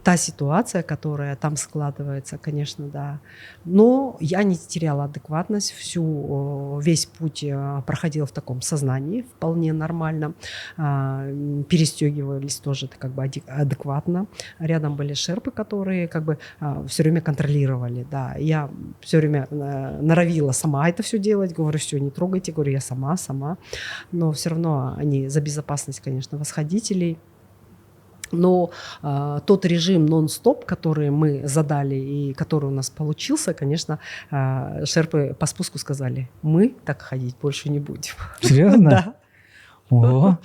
та ситуация, которая там складывается, конечно, да. Но я не теряла адекватность. Весь путь проходила в таком сознании, вполне нормально. Перестегивались тоже как бы адекватно. Рядом были шерпы, которые как бы все время контролировали. Да. Я все время норовила сама это все делать. Говорю, все, не трогайте. Говорю, я сама. Но все равно они за безопасность, конечно, восходителей. Но тот режим нон-стоп, который мы задали и который у нас получился, конечно, шерпы по спуску сказали, мы так ходить больше не будем. Серьезно? Да. О,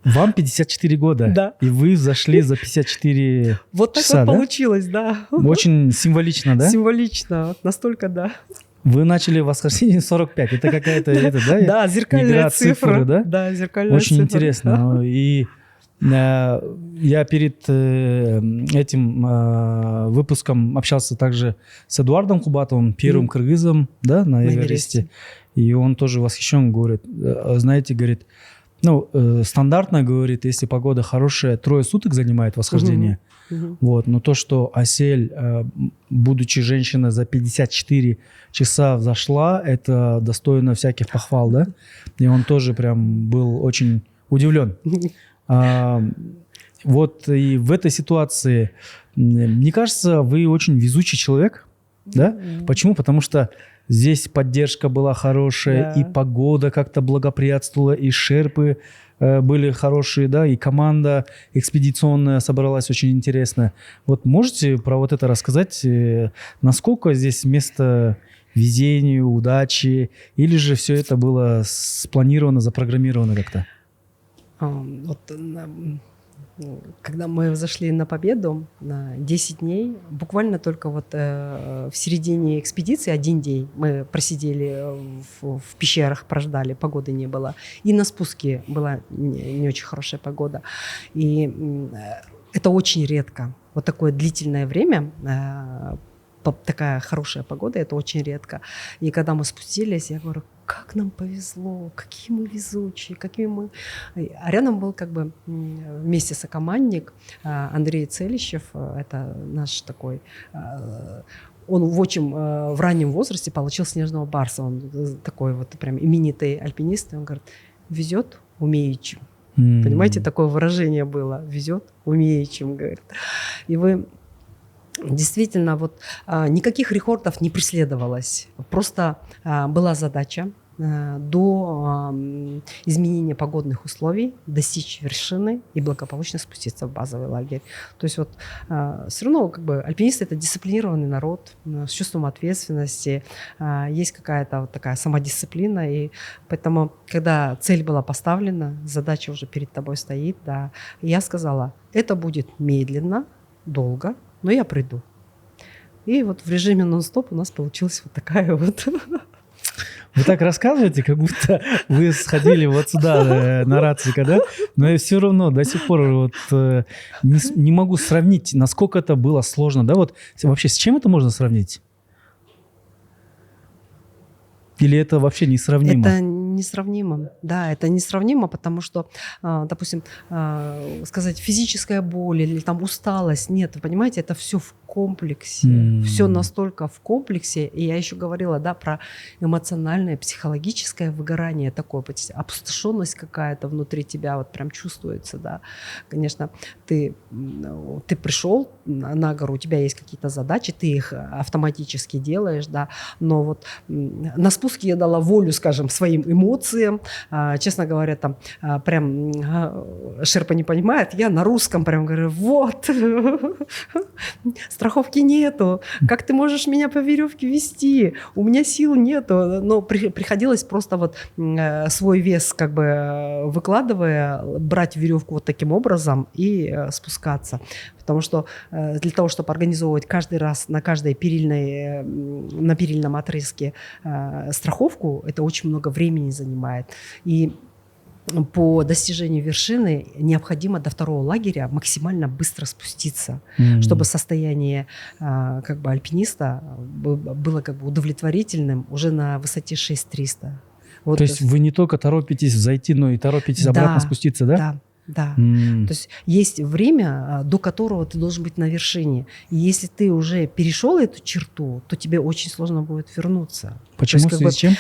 вам 54 года, да. И вы зашли за 54 часа, вот так вот получилось, да. Очень символично, да? Символично, настолько, да. Вы начали восхождение 45, это какая-то, да, зеркальная игра цифра, цифры, да? Да, зеркальная очень цифра. Интересно, и Я перед этим выпуском общался также с Эдуардом Кубатовым, первым кыргызом, да, на Эвересте. И он тоже восхищен, говорит, знаете, говорит, ну, стандартно, говорит, если погода хорошая, 3 суток занимает восхождение. Вот. Но то, что Асель, будучи женщиной, за 54 часа взошла, это достойно всяких похвал, да? И он тоже прям был очень удивлен. Вот и в этой ситуации, мне кажется, вы очень везучий человек, да? Почему? Потому что здесь поддержка была хорошая, и погода как-то благоприятствовала, и шерпы были хорошие, да, и команда экспедиционная собралась очень интересная. Вот можете про вот это рассказать? Насколько здесь место везению, удачи, или же все это было спланировано, запрограммировано как-то? Вот, когда мы взошли на Победу на 10 дней, буквально только вот в середине экспедиции 1 день мы просидели в пещерах, прождали, погоды не было. И на спуске была не очень хорошая погода. И это очень редко. Вот такое длительное время, такая хорошая погода, это очень редко. И когда мы спустились, я говорю, как нам повезло, какие мы везучие, какие мы... А рядом был как бы вместе сокомандник Андрей Целищев, это наш такой... Он в раннем возрасте получил снежного барса, он такой вот прям именитый альпинист, и он говорит, везет умеючим. Понимаете, такое выражение было, везет умеючим, говорит. И вы... Действительно, вот никаких рекордов не преследовалось. Просто была задача до изменения погодных условий достичь вершины и благополучно спуститься в базовый лагерь. То есть вот все равно как бы альпинисты — это дисциплинированный народ с чувством ответственности, есть какая-то вот такая самодисциплина, и поэтому, когда цель была поставлена, задача уже перед тобой стоит, да, я сказала, это будет медленно, долго, но я приду. И вот в режиме нон-стоп у нас получилась вот такая вот... Вы так рассказываете, как будто вы сходили вот сюда на Рацика, да? Но я все равно до сих пор вот не могу сравнить, насколько это было сложно, да? Вот вообще с чем это можно сравнить? Или это вообще несравнимо? Это несравнимо. Да, это несравнимо, потому что, допустим, сказать физическая боль или там усталость, нет, вы понимаете, это все в комплексе. Все настолько в комплексе. И я еще говорила, да, про эмоциональное, психологическое выгорание такое, опустошенность какая-то внутри тебя вот прям чувствуется, да. Конечно, ты пришел на гору, у тебя есть какие-то задачи, ты их автоматически делаешь, да, но вот на спуске я дала волю, скажем, своим эмоциям. Честно говоря, там прям шерпа не понимает, я на русском прям говорю, вот, страховки нету, как ты можешь меня по веревке вести, у меня сил нету, но приходилось просто вот свой вес как бы выкладывая, брать веревку вот таким образом и спускаться, потому что для того, чтобы организовывать каждый раз на каждой на перильном отрезке страховку, это очень много времени занимает, и по достижению вершины необходимо до 2-го лагеря максимально быстро спуститься, чтобы состояние как бы альпиниста было как бы удовлетворительным уже на высоте 6300. Вот. То есть вы не только торопитесь зайти, но и торопитесь обратно спуститься, да? Да. Да, то есть есть время, до которого ты должен быть на вершине. И если ты уже перешел эту черту, то тебе очень сложно будет вернуться. Почему? То есть, с чем?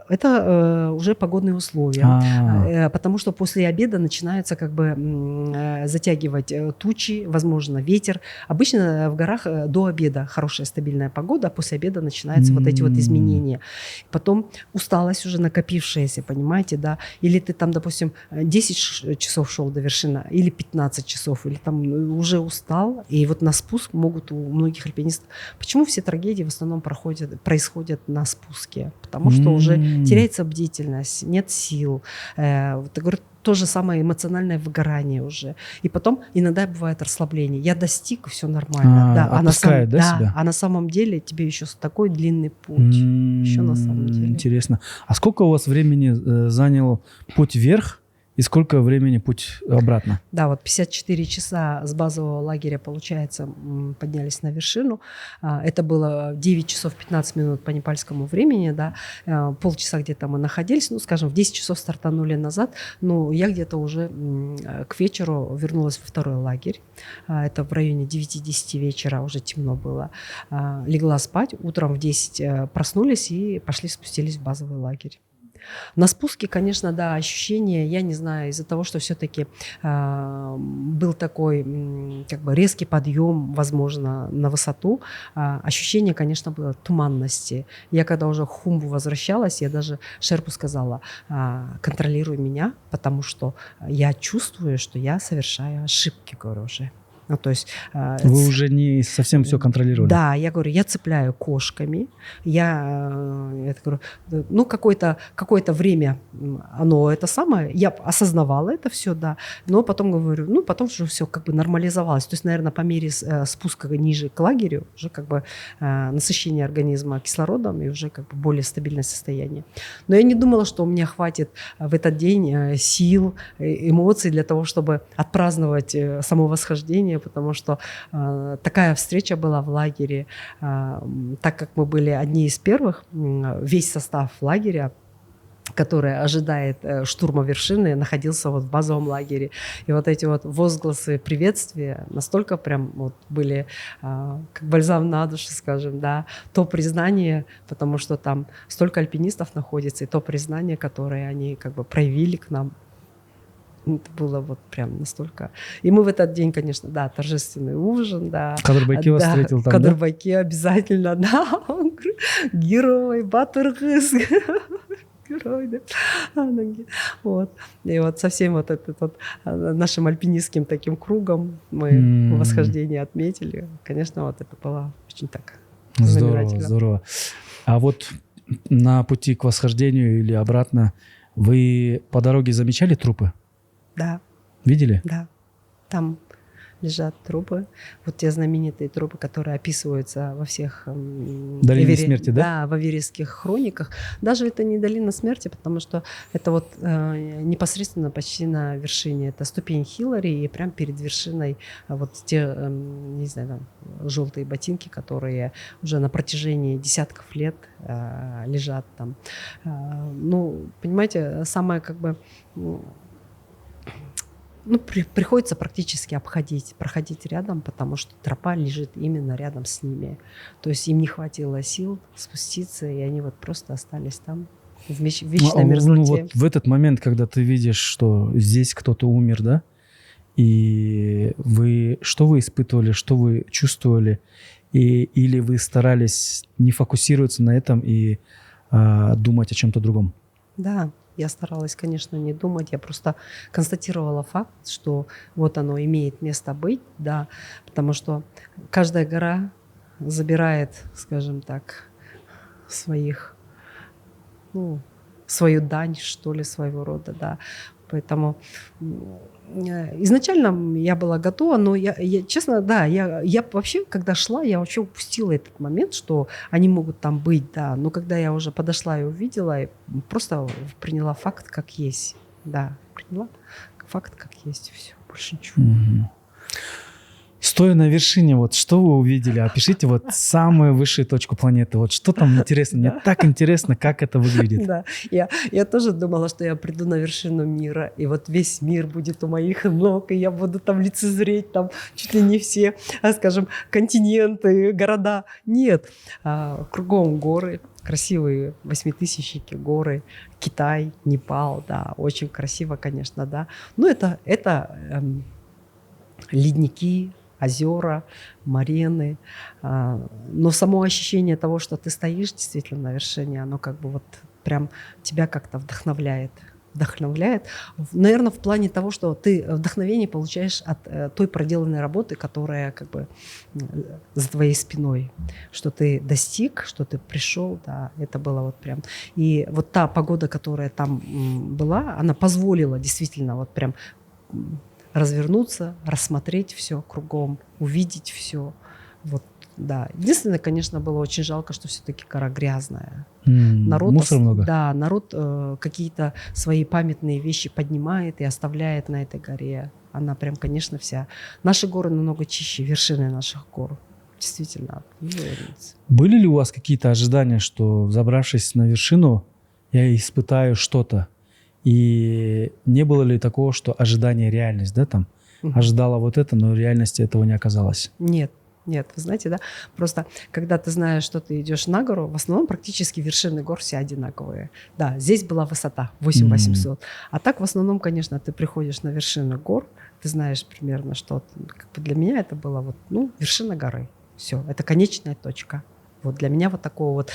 Это уже погодные условия. Потому что после обеда начинаются как бы затягивать тучи, возможно, ветер. Обычно в горах до обеда хорошая стабильная погода, а после обеда начинаются вот эти вот изменения. Потом усталость уже накопившаяся, понимаете, да? Или ты там, допустим, 10 часов шел до вершины, или 15 часов, или там уже устал, и вот на спуск могут у многих альпинистов... Почему все трагедии в основном происходят на спуске? Потому что уже теряется бдительность, нет сил. Вот, я говорю, то же самое эмоциональное выгорание уже. И потом иногда бывает расслабление. Я достиг, все нормально. Отпускает, себя? А на самом деле тебе еще такой длинный путь. Еще на самом деле. Интересно. А сколько у вас времени занял путь вверх И сколько времени путь обратно? Да, вот 54 часа с базового лагеря, получается, поднялись на вершину. Это было 9 часов 15 минут по непальскому времени, да. Полчаса где-то мы находились, ну, скажем, в 10 часов стартанули назад. Ну, я где-то уже к вечеру вернулась во второй лагерь. Это в районе 9-10 вечера, уже темно было. Легла спать, утром в 10 проснулись и спустились в базовый лагерь. На спуске, конечно, да, ощущение, я не знаю, из-за того, что все-таки был такой как бы резкий подъем, возможно, на высоту, ощущение, конечно, было туманности. Я когда уже к Хумбу возвращалась, я даже Шерпу сказала: контролируй меня, потому что я чувствую, что я совершаю ошибки, говорю уже. Ну, то есть, вы уже не совсем все контролировали? Да, я говорю, я цепляю кошками. Я говорю, ну, какое-то время оно это самое, я осознавала это все, да, но потом говорю, ну, потом уже все как бы нормализовалось. То есть, наверное, по мере спуска ниже к лагерю уже как бы насыщение организма кислородом и уже как бы более стабильное состояние. Но я не думала, что у меня хватит в этот день сил, эмоций для того, чтобы отпраздновать само восхождение, потому что такая встреча была в лагере. Так как мы были одни из первых, весь состав лагеря, который ожидает штурма вершины, находился вот в базовом лагере. И вот эти вот возгласы приветствия настолько прям вот были как бальзам на душу, скажем, да. То признание, потому что там столько альпинистов находится, и то признание, которое они как бы проявили к нам. Это было вот прям настолько... И мы в этот день, конечно, да, торжественный ужин, да. Кадырбайки вас встретил там, Кадырбайки обязательно, да. Герой, Батыргыз. Герой, да. Вот. И вот со всем вот этим вот нашим альпинистским таким кругом мы восхождение отметили. Конечно, вот это было очень так знаменательно. Здорово. А вот на пути к восхождению или обратно вы по дороге замечали трупы? Да. Видели? Да. Там лежат трупы. Вот те знаменитые трупы, которые описываются во всех... Долине смерти, да? Да, в эверестских хрониках. Даже это не долина смерти, потому что это вот непосредственно почти на вершине. Это ступень Хиллари, и прямо перед вершиной вот те, не знаю, там, желтые ботинки, которые уже на протяжении десятков лет лежат там. Ну, понимаете, самое как бы... Ну, приходится практически проходить рядом, потому что тропа лежит именно рядом с ними. То есть им не хватило сил спуститься, и они вот просто остались там в вечной мерзлоте. Ну, вот в этот момент, когда ты видишь, что здесь кто-то умер, да, и что вы испытывали, что вы чувствовали, или вы старались не фокусироваться на этом и думать о чем-то другом? Да. Я старалась, конечно, не думать, я просто констатировала факт, что вот оно имеет место быть, да, потому что каждая гора забирает, скажем так, свою дань, что ли, своего рода, да. Поэтому изначально я была готова, но я честно, да, я вообще, когда шла, я вообще упустила этот момент, что они могут там быть, да. Но когда я уже подошла и увидела, я просто приняла факт как есть, да, приняла факт как есть, все, больше ничего. Угу. Стоя на вершине, вот что вы увидели? Опишите вот самую высшую точку планеты. Вот что там интересно? Мне так интересно, как это выглядит. Да, я тоже думала, что я приду на вершину мира, и вот весь мир будет у моих ног, и я буду там лицезреть там чуть ли не все, скажем, континенты, города. Нет, кругом горы, красивые 8000-ки горы, Китай, Непал, да, очень красиво, конечно, да. Но это ледники, озера, марены. Но само ощущение того, что ты стоишь действительно на вершине, оно как бы вот прям тебя как-то вдохновляет. Наверное, в плане того, что ты вдохновение получаешь от той проделанной работы, которая как бы за твоей спиной. Что ты достиг, что ты пришел, да, это было вот прям. И вот та погода, которая там была, она позволила действительно вот прям развернуться, рассмотреть все кругом, увидеть все. Вот Да. Единственное, конечно, было очень жалко, что все-таки гора грязная. Народ, мусора много. Да, народ какие-то свои памятные вещи поднимает и оставляет на этой горе. Она прям, конечно, вся. Наши горы намного чище, вершины наших гор. Действительно. Были ли у вас какие-то ожидания, что, забравшись на вершину, я испытаю что-то? И не было ли такого, что ожидание — реальность, да, там? Ожидала вот это, но в реальности этого не оказалось? Нет. Нет, вы знаете, да, просто когда ты знаешь, что ты идешь на гору, в основном практически вершины гор все одинаковые. Да, здесь была высота 8800, а так в основном, конечно, ты приходишь на вершину гор, ты знаешь примерно, что как бы для меня это было вот, вершина горы. Все, это конечная точка. Вот для меня вот такого вот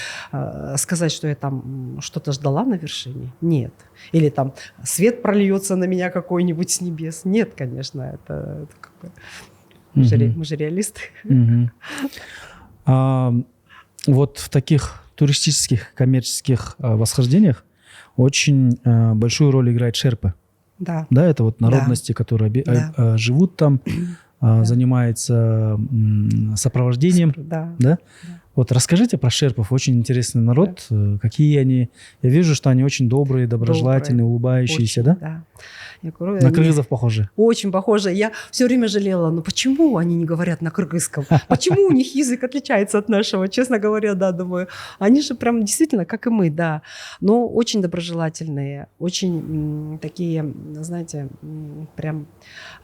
сказать, что я там что-то ждала на вершине, нет. Или там свет прольется на меня какой-нибудь с небес, нет, конечно, это как бы... Мы же реалисты. Вот в таких туристических, коммерческих восхождениях очень большую роль играет шерпы. Да. Да, это вот народности, которые живут там, занимаются сопровождением. Да? Вот расскажите про шерпов. Очень интересный народ. Какие они? Я вижу, что они очень добрые, доброжелательные, улыбающиеся, очень, да? Я говорю, на кыргызов похожи. Очень похожи. Я все время жалела, почему они не говорят на кыргызском? Почему у них язык отличается от нашего? Честно говоря, да, думаю. Они же прям действительно, как и мы, да. Но очень доброжелательные, очень такие, знаете, прям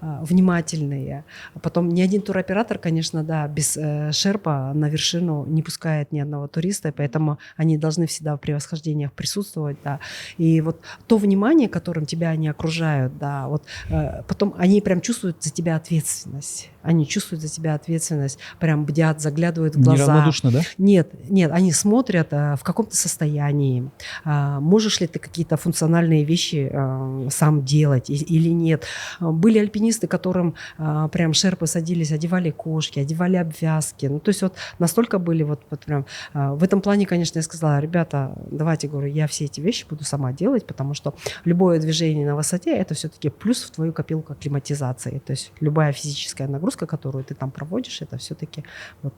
внимательные. Потом ни один туроператор, конечно, да, без шерпа на вершину не пускает ни одного туриста, поэтому они должны всегда при восхождениях присутствовать, да. И вот то внимание, которым тебя они окружают, да, вот потом они прям чувствуют за тебя ответственность. Они чувствуют за тебя ответственность, прям бдят, заглядывают в глаза. Неравнодушно, да? Нет, они смотрят, в каком ты состоянии, можешь ли ты какие-то функциональные вещи сам делать или нет. Были альпинисты, которым прям шерпы садились, одевали кошки, одевали обвязки. То есть вот настолько были вот прям... В этом плане, конечно, я сказала, ребята, давайте, говорю, я все эти вещи буду сама делать, потому что любое движение на высоте — это все-таки плюс в твою копилку акклиматизации. То есть любая физическая нагрузка, которую ты там проводишь, это все-таки вот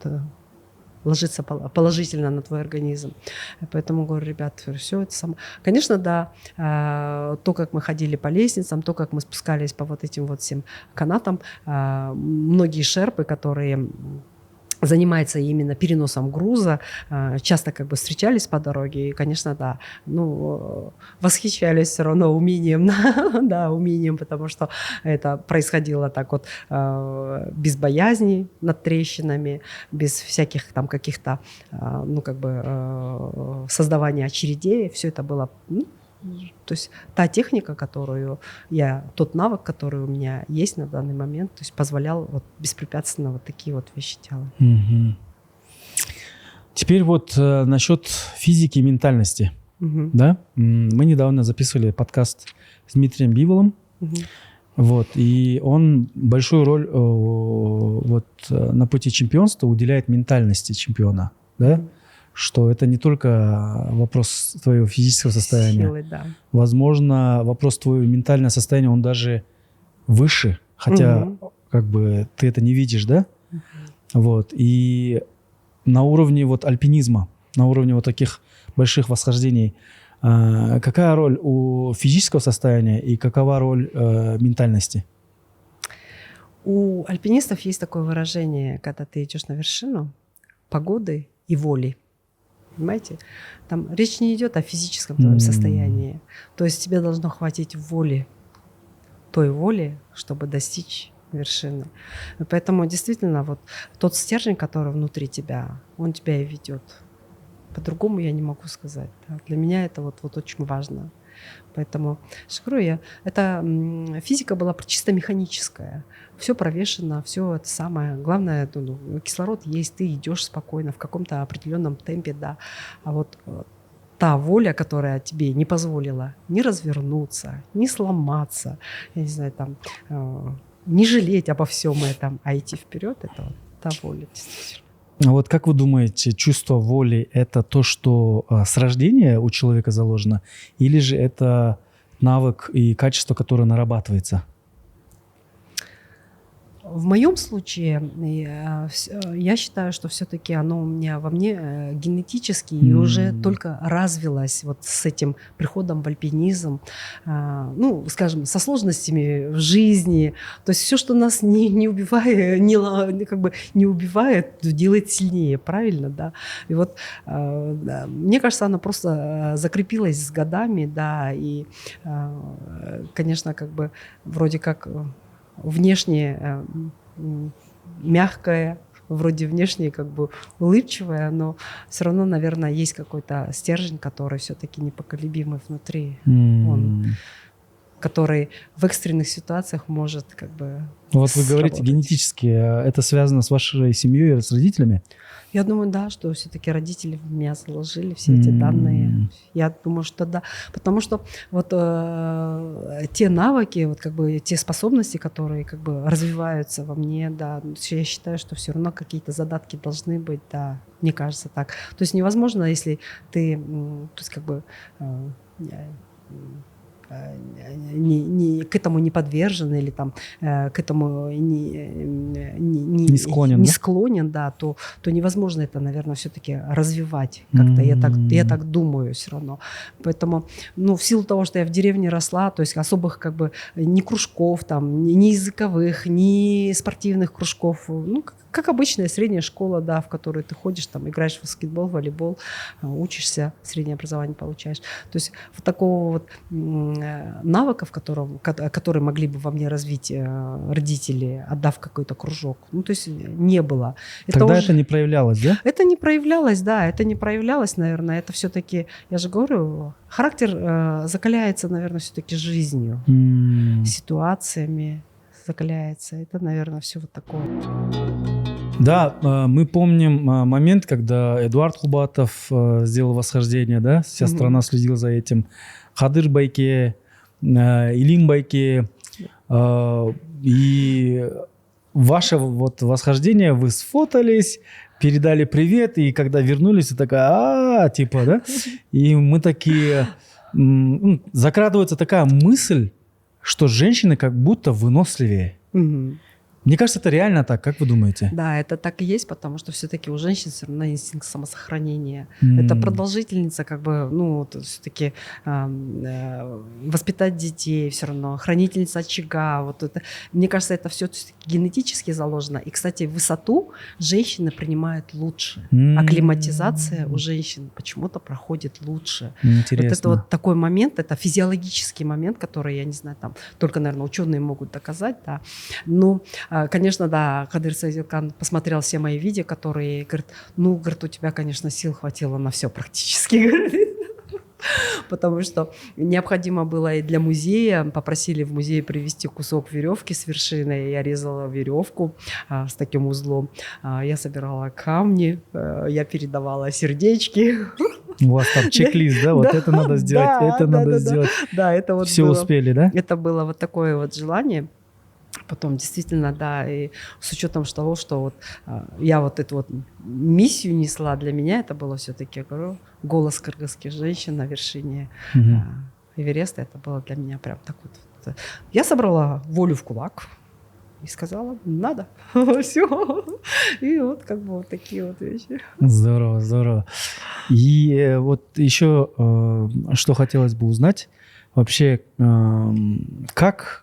ложится положительно на твой организм. Поэтому говорю, ребят, все это само. Конечно, да, то, как мы ходили по лестницам, то, как мы спускались по вот этим вот всем канатам, многие шерпы, которые занимается именно переносом груза, часто как бы встречались по дороге, и, конечно, да, восхищались все равно умением, да, умением, потому что это происходило так вот без боязни над трещинами, без всяких там каких-то, создавания очередей, все это было... То есть та техника, тот навык, который у меня есть на данный момент, то есть позволял вот беспрепятственно вот такие вот вещи делать. Угу. Теперь вот насчет физики и ментальности. Угу. Да? Мы недавно записывали подкаст с Дмитрием Биволом. Угу. Вот, и он большую роль вот на пути чемпионства уделяет ментальности чемпиона. Да? Что это не только вопрос твоего физического состояния. Силы, да. Возможно, вопрос твоего ментального состояния, он даже выше, хотя как бы ты это не видишь, да? Вот. И на уровне вот альпинизма, на уровне вот таких больших восхождений, какая роль у физического состояния и какова роль ментальности? У альпинистов есть такое выражение, когда ты идешь на вершину, погоды и воли. Понимаете? Там речь не идет о физическом твоем состоянии. То есть тебе должно хватить воли, той воли, чтобы достичь вершины. Поэтому действительно вот тот стержень, который внутри тебя, он тебя и ведет. По-другому я не могу сказать. Да? Для меня это вот очень важно. Поэтому, эта физика была чисто механическая. Все провешено, все это самое. Главное, кислород есть, ты идешь спокойно в каком-то определенном темпе, да. А вот та воля, которая тебе не позволила ни развернуться, ни сломаться, я не знаю, там, не жалеть обо всем этом, а идти вперед, это вот та воля, действительно. А вот как вы думаете, чувство воли — это то, что с рождения у человека заложено, или же это навык и качество, которое нарабатывается? В моем случае я считаю, что все-таки оно у меня во мне генетически и уже только развилось вот с этим приходом в альпинизм, ну, скажем, со сложностями в жизни. То есть все, что нас не убивает, как бы не убивает, делает сильнее, правильно, да? И вот мне кажется, оно просто закрепилось с годами, да, и, конечно, как бы вроде как внешне мягкое, вроде внешне как бы улыбчивое, но все равно, наверное, есть какой-то стержень, который все-таки непоколебимый внутри, который в экстренных ситуациях может как бы Вот вы говорите генетически, это связано с вашей семьей, с родителями? Я думаю, да, что все-таки родители в меня заложили все эти данные. Я думаю, что да. Потому что вот те навыки, вот как бы те способности, которые как бы развиваются во мне, да, я считаю, что все равно какие-то задатки должны быть, да, мне кажется так. То есть невозможно, если ты, то есть как бы к этому не подвержен или там, к этому не склонен, да, то невозможно это, наверное, все-таки развивать как-то. Я так думаю все равно. Поэтому, ну, в силу того, что я в деревне росла, то есть особых как бы ни кружков, там, ни языковых, ни спортивных кружков, ну, как обычная средняя школа, да, в которую ты ходишь, там, играешь в баскетбол, волейбол, учишься, среднее образование получаешь. То есть вот такого вот навыков, которые могли бы во мне развить родители, отдав какой-то кружок, ну, то есть не было. Тогда это не проявлялось, да? Это не проявлялось, да, это не проявлялось, наверное, это все-таки, я же говорю, характер закаляется, наверное, все-таки жизнью, ситуациями закаляется. Это, наверное, все вот такое. Да, мы помним момент, когда Эдуард Хубатов сделал восхождение, да, вся страна следила за этим. Хадыр Байке, Илим Байке. И ваше вот восхождение, вы сфотались, передали привет, и когда вернулись, и такая, типа, да? И мы такие... Закрадывается такая мысль, что женщины как будто выносливее. Мне кажется, это реально так. Как вы думаете? Да, это так и есть, потому что все-таки у женщин все равно инстинкт самосохранения. Это продолжительница, как бы, ну, все-таки воспитать детей все равно, хранительница очага. Вот это, мне кажется, это все генетически заложено. И, кстати, высоту женщины принимают лучше. Акклиматизация у женщин почему-то проходит лучше. Интересно. Вот это вот такой момент, это физиологический момент, который, я не знаю, там только, наверное, ученые могут доказать, да. Ну, конечно, да, Кадыр Саидилкан посмотрел все мои видео, которые, говорит, ну, говорит, у тебя, конечно, сил хватило на все практически, потому что необходимо было и для музея, попросили в музее привезти кусок веревки с вершины, я резала веревку с таким узлом, я собирала камни, я передавала сердечки. У вас там чек-лист, да? Вот это надо сделать, это надо сделать. Да, это вот все успели, да? Это было вот такое вот желание. Потом действительно, да, и с учетом того, что вот я вот эту вот миссию несла, для меня это было все-таки, я говорю, голос кыргызских женщин на вершине Эвереста, это было для меня прям так вот. Я собрала волю в кулак и сказала, надо, все. И вот как бы вот такие вот вещи. Здорово, здорово. И вот еще что хотелось бы узнать, вообще, как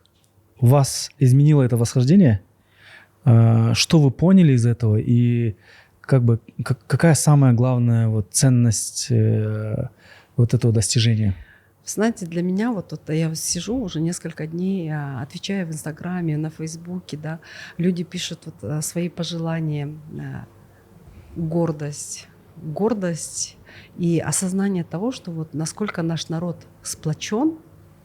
вас изменило это восхождение? Что вы поняли из этого? И как бы, какая самая главная вот ценность вот этого достижения? Знаете, для меня вот я сижу уже несколько дней, отвечаю в Инстаграме, на Фейсбуке, да, люди пишут вот свои пожелания, гордость и осознание того, что вот насколько наш народ сплочен,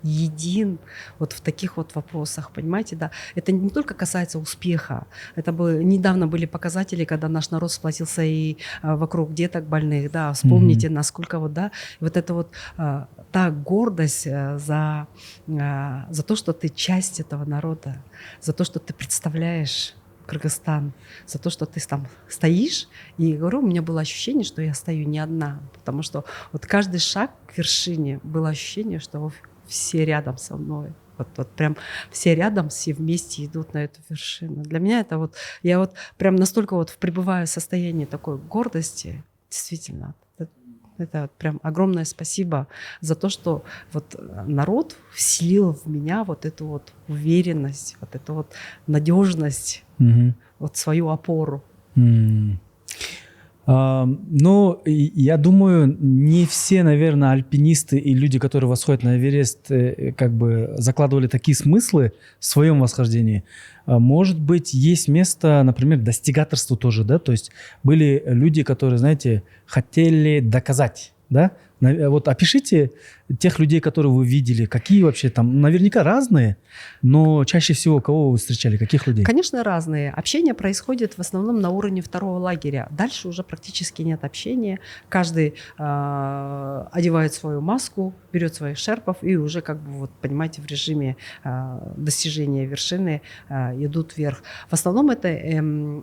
един вот в таких вот вопросах, понимаете, да. Это не только касается успеха. Это недавно были показатели, когда наш народ сплотился и вокруг деток больных, да. Вспомните, насколько вот, да, вот это вот та гордость за то, что ты часть этого народа, за то, что ты представляешь Кыргызстан, за то, что ты там стоишь. И говорю, у меня было ощущение, что я стою не одна, потому что вот каждый шаг к вершине было ощущение, что все рядом со мной. Вот прям все рядом, все вместе идут на эту вершину. Для меня это вот, я вот прям настолько вот пребываю в состоянии такой гордости, действительно. Это вот прям огромное спасибо за то, что вот народ вселил в меня вот эту вот уверенность, вот эту вот надежность, вот свою опору. Ну, я думаю, не все, наверное, альпинисты и люди, которые восходят на Эверест, как бы закладывали такие смыслы в своем восхождении. Может быть, есть место, например, достигаторству тоже, да? То есть были люди, которые, знаете, хотели доказать, да? Вот опишите тех людей, которые вы видели, какие вообще там, наверняка разные, но чаще всего кого вы встречали, каких людей? Конечно, разные. Общение происходит в основном на уровне второго лагеря. Дальше уже практически нет общения. Каждый одевает свою маску, берет своих шерпов и уже, как бы, вот, понимаете, в режиме достижения вершины идут вверх. В основном это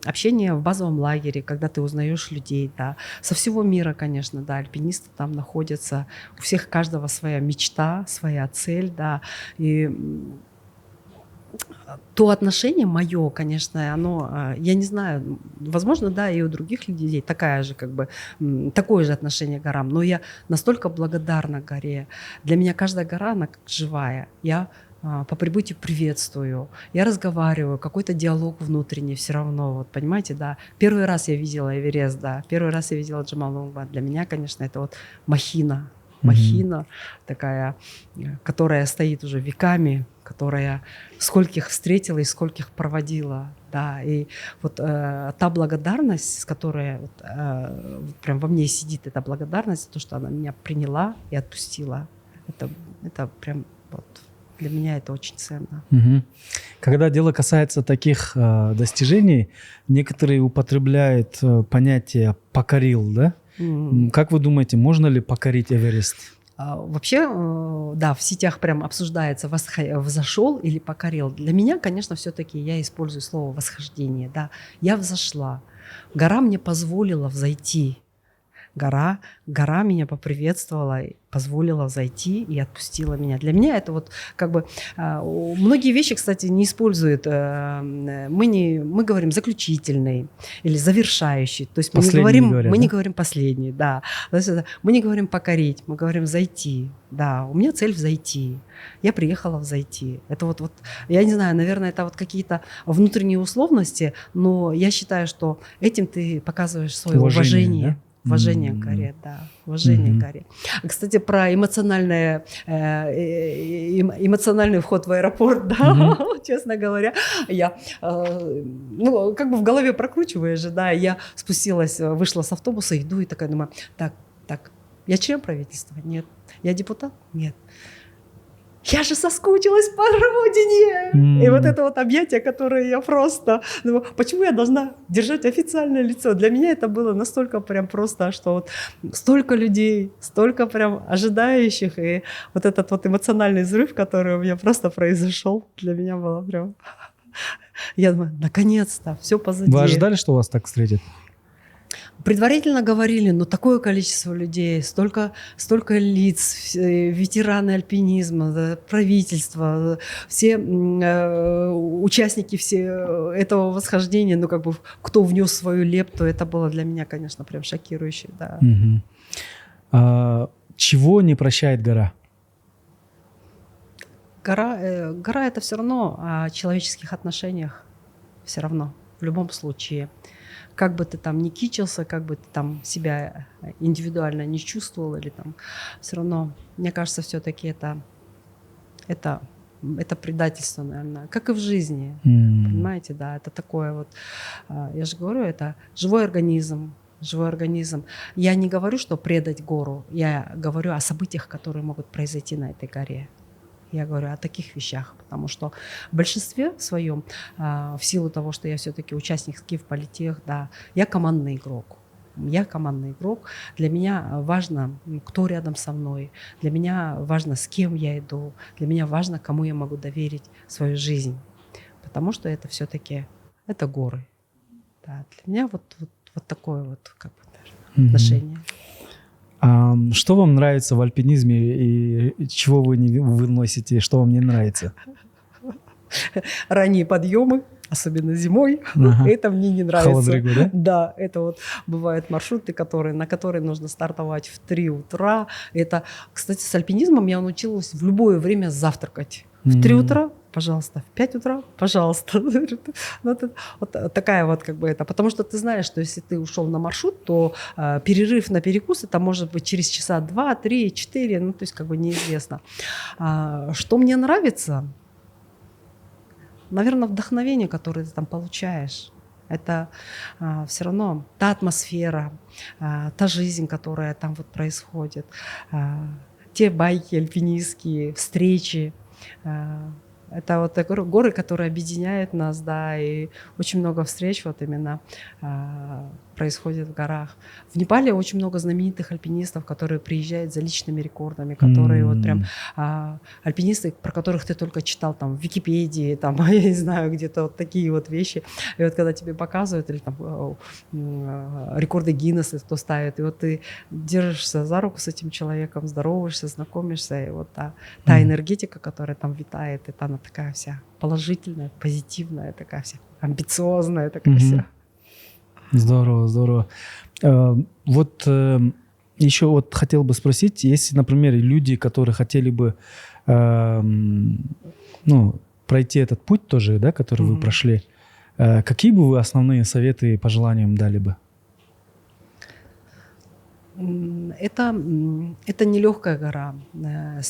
общение в базовом лагере, когда ты узнаешь людей, да. Со всего мира, конечно, да, альпинисты там находятся. У всех, каждого своя мечта, своя цель, да. И то отношение мое, конечно, оно, я не знаю, возможно, да, и у других людей такое же отношение к горам, но я настолько благодарна горе. Для меня каждая гора, она как живая. Я по прибытию приветствую, я разговариваю, какой-то диалог внутренний все равно, вот, понимаете, да. Первый раз я видела Эверест, да, первый раз я видела Джомолунгма. Для меня, конечно, это вот махина такая, которая стоит уже веками, которая скольких встретила и скольких проводила, да, и вот та благодарность, с которой прям во мне сидит, эта благодарность, то, что она меня приняла и отпустила, это прям вот для меня это очень ценно. Когда дело касается таких достижений, некоторые употребляют понятие «покорил», да? Как вы думаете, можно ли покорить Эверест? Вообще, да, в сетях прям обсуждается «взошел» или «покорил». Для меня, конечно, все-таки я использую слово «восхождение». Да. Я взошла. Гора мне позволила взойти. Гора меня поприветствовала, позволила взойти и отпустила меня. Для меня это вот как бы... Многие вещи, кстати, не используют. Мы говорим заключительный или завершающий. То есть мы не говорим последний. Да. Мы не говорим покорить, мы говорим взойти. Да, у меня цель взойти. Я приехала взойти. Это вот, я не знаю, наверное, это вот какие-то внутренние условности, но я считаю, что этим ты показываешь свое уважение. Да? Уважение к горе, да, уважение к горе. Кстати, про эмоциональный вход в аэропорт, да, честно говоря, я, как бы в голове прокручиваешь же, да, я спустилась, вышла с автобуса, иду и такая думаю, так, я член правительства? Нет. Я депутат? Нет. Я же соскучилась по родине. И вот это вот объятие, которое я просто... Думаю, почему я должна держать официальное лицо? Для меня это было настолько прям просто, что вот столько людей, столько прям ожидающих. И вот этот вот эмоциональный взрыв, который у меня просто произошел, для меня было прям... Я думаю, наконец-то, все позади. Вы ожидали, что вас так встретят? Предварительно говорили, но такое количество людей, столько лиц, ветераны альпинизма, правительство, все участники этого восхождения, ну как бы кто внес свою лепту, это было для меня, конечно, прям шокирующе. Да. Чего не прощает гора? Гора это все равно о человеческих отношениях, все равно, в любом случае. Как бы ты там ни кичился, как бы ты там себя индивидуально не чувствовал, или там все равно, мне кажется, все-таки это предательство, наверное, как и в жизни, понимаете, да, это такое вот, я же говорю, это живой организм. Я не говорю, что предать гору, я говорю о событиях, которые могут произойти на этой горе. Я говорю о таких вещах, потому что в большинстве своем, в силу того, что я все-таки участник скиф-политех, да, я командный игрок. Для меня важно, кто рядом со мной. Для меня важно, с кем я иду. Для меня важно, кому я могу доверить свою жизнь. Потому что это все-таки это горы. Да, для меня вот такое вот как бы, отношение. Что вам нравится в альпинизме чего вы не выносите, что вам не нравится? Ранние подъемы, особенно зимой, Ага. это мне не нравится. Холодрыгу, да? Да, это вот бывают маршруты, на которые нужно стартовать в 3 утра. Это, кстати, с альпинизмом я научилась в любое время завтракать. В 3 утра, пожалуйста, в 5 утра, пожалуйста. Вот такая вот как бы это. Потому что ты знаешь, что если ты ушел на маршрут, то перерыв на перекус, это может быть через часа 2, 3, 4, ну то есть как бы неизвестно. Что мне нравится? Наверное, вдохновение, которое ты там получаешь. Это все равно та атмосфера, та жизнь, которая там вот происходит, те байки альпинистские, встречи. Это вот горы, которые объединяют нас, да, и очень много встреч вот именно происходит в горах. В Непале очень много знаменитых альпинистов, которые приезжают за личными рекордами, которые вот прям альпинисты, про которых ты только читал там в Википедии, там, я не знаю, где-то вот такие вот вещи. И вот когда тебе показывают, или там рекорды Гиннесса кто ставит, и вот ты держишься за руку с этим человеком, здороваешься, знакомишься, и вот та энергетика, которая там витает, это она такая вся положительная, позитивная, такая вся амбициозная, такая вся. Здорово, здорово. Вот еще вот хотел бы спросить, если, например, люди, которые хотели бы пройти этот путь тоже, да, который вы прошли, какие бы вы основные советы и пожелания им дали бы? Это нелегкая гора. На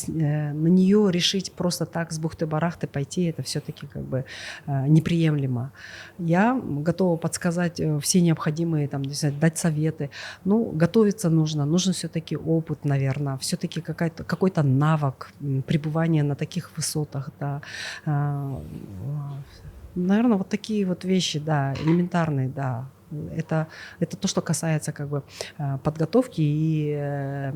нее решить просто так с бухты-барахты пойти, это все-таки как бы неприемлемо. Я готова подсказать все необходимые, там, не знаю, дать советы. Ну, готовиться нужен все-таки опыт, наверное, все-таки какой-то навык пребывания на таких высотах, да. Наверное, вот такие вот вещи, да, элементарные, да. Это то, что касается как бы подготовки и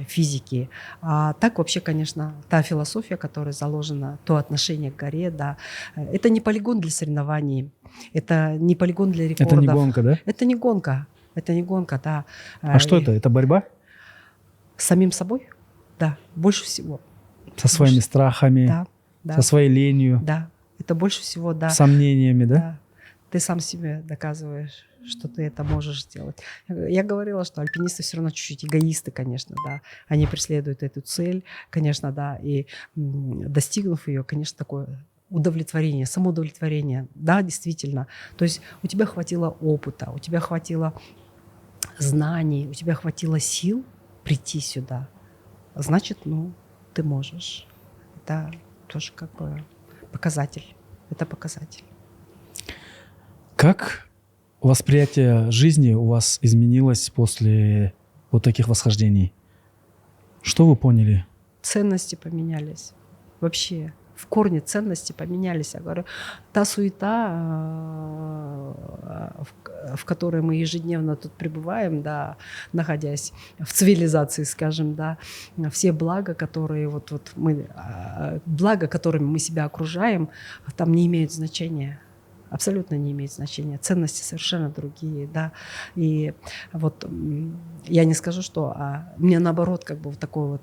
физики. А так вообще, конечно, та философия, которая заложена, то отношение к горе, да, это не полигон для соревнований, это не полигон для рекордов. Это не гонка, да? Это не гонка, да. А что это? Это борьба? С самим собой, да, больше всего. Со своими страхами, да, со своей ленью, да, это больше всего, да. сомнениями, да? Ты сам себе доказываешь, что ты это можешь сделать. Я говорила, что альпинисты все равно чуть-чуть эгоисты, конечно, да. Они преследуют эту цель, конечно, да, и достигнув ее, конечно, такое удовлетворение, самоудовлетворение, да, действительно. То есть у тебя хватило опыта, у тебя хватило знаний, у тебя хватило сил прийти сюда. Значит, ты можешь. Это тоже как бы показатель. Это показатель. Как восприятие жизни у вас изменилось после вот таких восхождений? Что вы поняли? Ценности поменялись. Вообще в корне ценности поменялись. Я говорю, та суета, в которой мы ежедневно тут пребываем, да, находясь в цивилизации, скажем, да, все блага, которые блага, которыми мы себя окружаем, там не имеют значения. Абсолютно не имеет значения. Ценности совершенно другие, да. И вот я не скажу, что мне наоборот как бы вот такое вот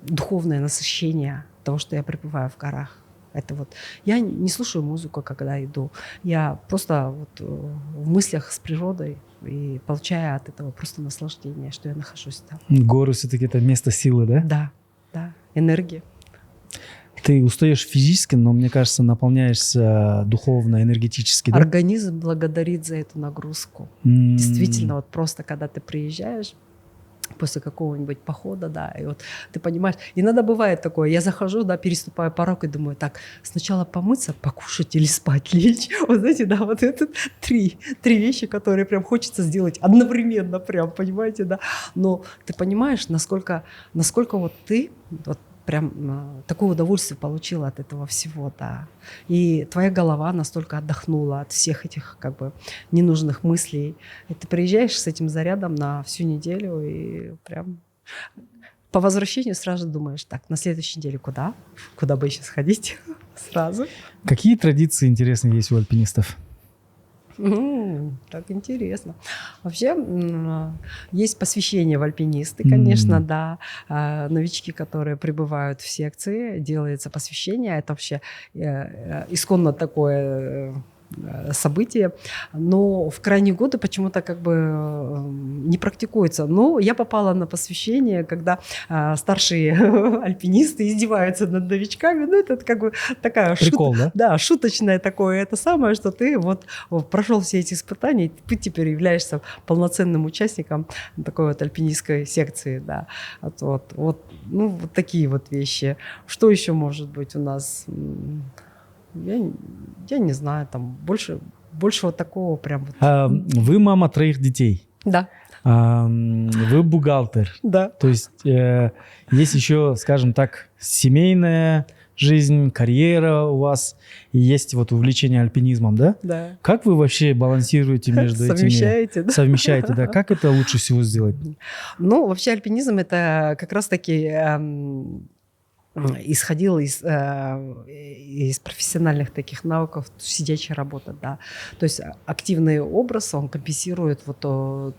духовное насыщение того, что я пребываю в горах. Это вот я не слушаю музыку, когда иду. Я просто вот в мыслях с природой и получаю от этого просто наслаждение, что я нахожусь там. Горы все-таки это место силы, да? Да, энергия. Ты устаешь физически, но, мне кажется, наполняешься духовно, энергетически, да? Организм благодарит за эту нагрузку. Действительно, вот просто когда ты приезжаешь после какого-нибудь похода, да, и вот ты понимаешь, иногда бывает такое, я захожу, да, переступаю порог и думаю, так, сначала помыться, покушать или спать, лечь. Вот знаете, да, вот это три вещи, которые прям хочется сделать одновременно прям, понимаете, да. Но ты понимаешь, насколько вот ты вот прям такое удовольствие получила от этого всего, да. И твоя голова настолько отдохнула от всех этих как бы ненужных мыслей. И ты приезжаешь с этим зарядом на всю неделю и прям по возвращению сразу думаешь, так, на следующей неделе куда? Куда бы еще сходить? Сразу. Какие традиции интересные есть у альпинистов? Так интересно. Вообще есть посвящение в альпинисты, конечно, да. Новички, которые прибывают в секции, делается посвящение. Это вообще исконно такое событие, но в крайние годы почему-то как бы не практикуется. Но я попала на посвящение, когда старшие альпинисты издеваются над новичками. Ну, это как бы такая прикол, да? Да, шуточное такое. Это самое, что ты вот прошел все эти испытания, и ты теперь являешься полноценным участником такой вот альпинистской секции, да. Ну, вот такие вот вещи. Что еще может быть у нас? Я не знаю, там больше вот такого прям вот. Вы мама 3 детей. Да. Вы бухгалтер. Да. То есть есть еще, скажем так, семейная жизнь, карьера у вас, и есть вот увлечение альпинизмом, да? Да. Как вы вообще балансируете между Совмещаете, этими? да? Совмещаете, да. Как это лучше всего сделать? Ну, вообще альпинизм – это как раз-таки исходил из профессиональных таких навыков, сидячая работа, да. То есть активный образ, он компенсирует вот то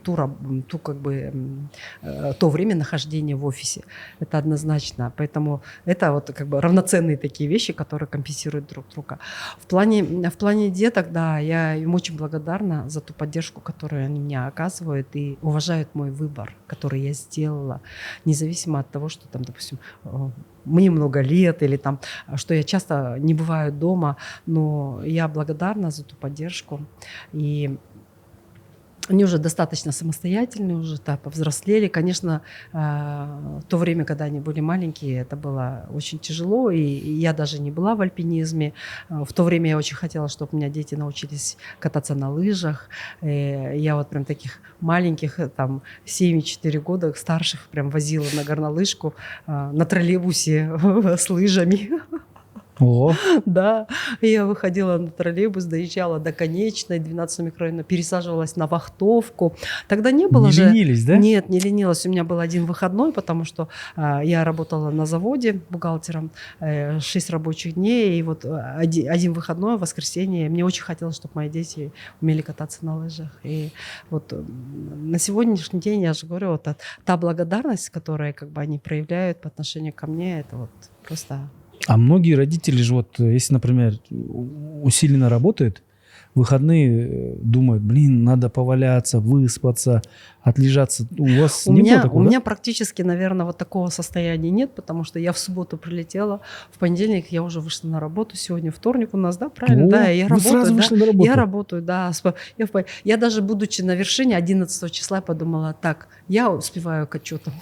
время нахождения в офисе. Это однозначно. Поэтому это вот как бы равноценные такие вещи, которые компенсируют друг друга. В плане деток, да, я им очень благодарна за ту поддержку, которую они мне оказывают и уважают мой выбор, который я сделала, независимо от того, что там, допустим, мне много лет, или там, что я часто не бываю дома, но я благодарна за ту поддержку. И они уже достаточно самостоятельные, уже так повзрослели. Конечно, то время, когда они были маленькие, это было очень тяжело, и я даже не была в альпинизме. В то время я очень хотела, чтобы у меня дети научились кататься на лыжах. Я вот прям таких маленьких, там, 7-4 года, старших прям возила на горнолыжку, на троллейбусе с лыжами. О. Да, и я выходила на троллейбус, доезжала до Конечной, 12 микрорайона, пересаживалась на Вахтовку. Тогда не было не ленились, да? Нет, не ленилась. У меня был один выходной, потому что я работала на заводе бухгалтером 6 рабочих дней, и вот один выходной, воскресенье, мне очень хотелось, чтобы мои дети умели кататься на лыжах. И вот на сегодняшний день, я же говорю, вот та благодарность, которую как бы они проявляют по отношению ко мне, это вот просто... А многие родители же вот, если, например, усиленно работают, в выходные думают, надо поваляться, выспаться, отлежаться. У вас не было такого? У меня практически, наверное, вот такого состояния нет, потому что я в субботу прилетела, в понедельник я уже вышла на работу, сегодня вторник у нас, да, правильно? Да, я работаю. Сразу вышли на работу? Я работаю, да. Я даже, будучи на вершине 11 числа, подумала, так, я успеваю к отчетам.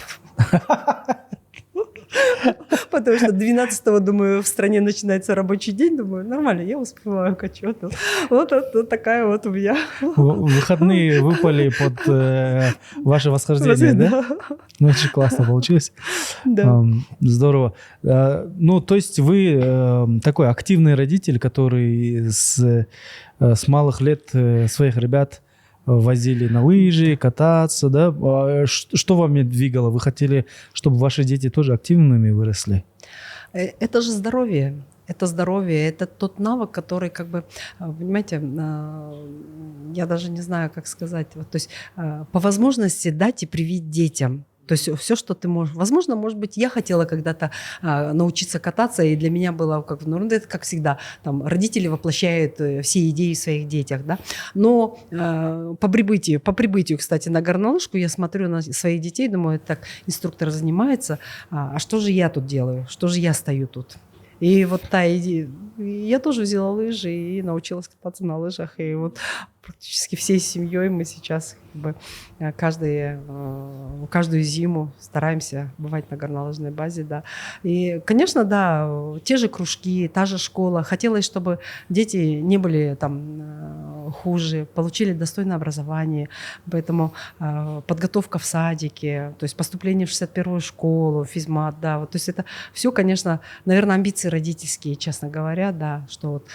Потому что 12-го, думаю, в стране начинается рабочий день. Думаю, нормально, я успеваю к отчету. Вот такая вот у меня. Выходные выпали под ваше восхождение, да? Ну, это же классно получилось. Да. Здорово. Ну, то есть вы такой активный родитель, который с малых лет своих ребят возили на лыжи, кататься, да? Что вами двигало? Вы хотели, чтобы ваши дети тоже активными выросли? Это же здоровье. Это здоровье, это тот навык, который, как бы, понимаете, я даже не знаю, как сказать. Вот, то есть по возможности дать и привить детям. То есть все, что ты можешь. Возможно, может быть, я хотела когда-то научиться кататься, и для меня было, как, ну, это как всегда, там, родители воплощают все идеи в своих детях, да. Но по прибытию, кстати, на горнолыжку я смотрю на своих детей, думаю, так, инструктор занимается, а что же я тут делаю? Что же я стою тут? И вот та идея. Я тоже взяла лыжи и научилась кататься на лыжах. И вот практически всей семьей мы сейчас как бы каждую зиму стараемся бывать на горнолыжной базе, да. И, конечно, да, те же кружки, та же школа. Хотелось, чтобы дети не были там хуже, получили достойное образование. Поэтому подготовка в садике, то есть поступление в 61-ю школу, физмат, да. Вот, то есть это все, конечно, наверное, амбиции родительские, честно говоря, да, что вот,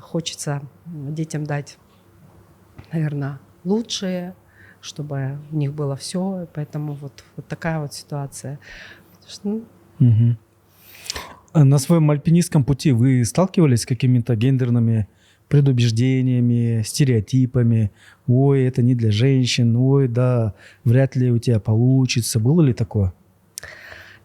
хочется детям дать, наверное, лучшее, чтобы у них было все, поэтому вот такая вот ситуация. Угу. На своем альпинистском пути вы сталкивались с какими-то гендерными предубеждениями, стереотипами. Ой, это не для женщин. Ой, да, вряд ли у тебя получится. Было ли такое?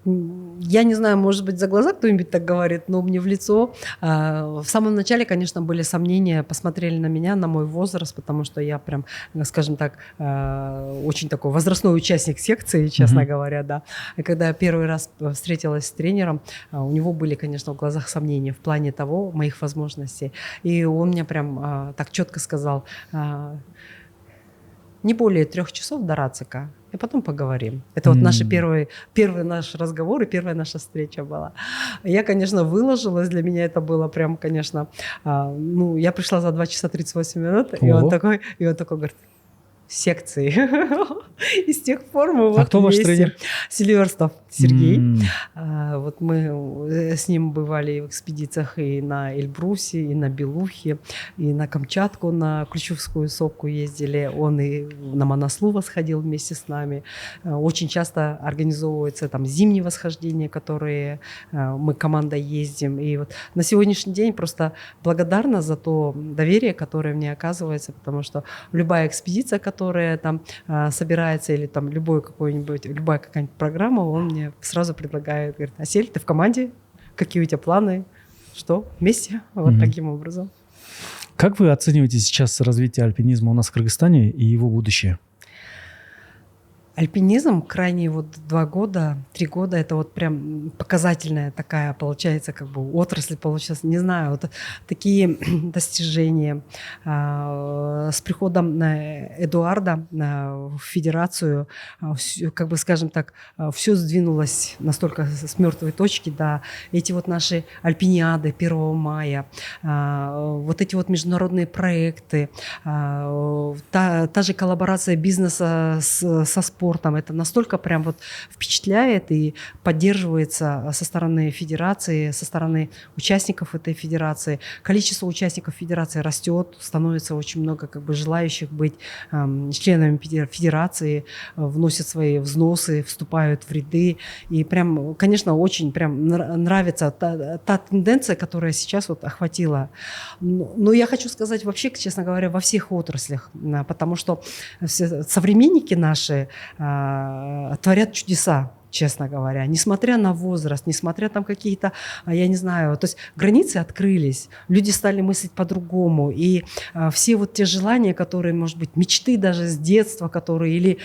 Я не знаю, может быть, за глаза кто-нибудь так говорит, но мне в лицо. В самом начале, конечно, были сомнения, посмотрели на меня, на мой возраст, потому что я прям, скажем так, очень такой возрастной участник секции, честно говоря, да. И когда я первый раз встретилась с тренером, у него были, конечно, в глазах сомнения в плане того, моих возможностей. И он мне прям так четко сказал: не более 3 часов до Рацика, и потом поговорим. Это вот наш первый наш разговор и первая наша встреча была. Я, конечно, выложилась, для меня это было прям, конечно, я пришла за 2 часа 38 минут, и он такой говорит: секции. И с тех пор мы вот кто ваш тренер? Селиверстов Сергей. Вот мы с ним бывали и в экспедициях и на Эльбрусе, и на Белухе, и на Камчатку, на Ключевскую сопку ездили. Он и на Манаслу восходил вместе с нами. Очень часто организовываются там зимние восхождения, которые мы командой ездим. И вот на сегодняшний день просто благодарна за то доверие, которое мне оказывается, потому что любая экспедиция, которая там собирается, или там любая какая-нибудь программа, он мне сразу предлагает, говорит: Асель, ты в команде? Какие у тебя планы? Что? Вместе? Вот таким образом. Как вы оцениваете сейчас развитие альпинизма у нас в Кыргызстане и его будущее? Альпинизм крайние 2 года, 3 года, это вот прям показательная такая, получается, как бы отрасль, получилась, не знаю, вот такие достижения. С приходом Эдуарда в федерацию, как бы, скажем так, все сдвинулось настолько с мертвой точки, да, эти вот наши альпиниады 1 мая, вот эти вот международные проекты, та же коллаборация бизнеса со спортом, это настолько прям вот впечатляет и поддерживается со стороны федерации, со стороны участников этой федерации. Количество участников федерации растет, становится очень много как бы желающих быть членами федерации, вносят свои взносы, вступают в ряды. И прям, конечно, очень прям нравится та тенденция, которая сейчас вот охватила. Но я хочу сказать вообще, честно говоря, во всех отраслях, потому что современники наши творят чудеса, честно говоря, несмотря на возраст, несмотря там какие-то, я не знаю, то есть границы открылись, люди стали мыслить по-другому, и все вот те желания, которые, может быть, мечты даже с детства, которые, или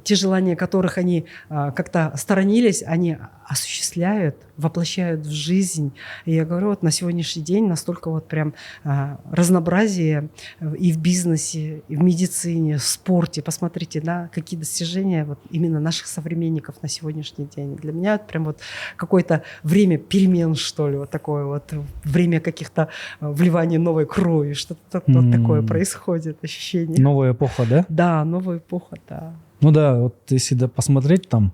те желания, которых они как-то сторонились, они осуществляют, воплощают в жизнь. И я говорю, вот на сегодняшний день настолько вот прям разнообразие и в бизнесе, и в медицине, в спорте. Посмотрите, да, какие достижения вот именно наших современников на сегодняшний день. Для меня это прям вот какое-то время перемен, что ли, вот такое вот, время каких-то вливания новой крови, что-то вот такое происходит, ощущение. Новая эпоха, да? Да, новая эпоха, да. Ну да, вот если посмотреть, там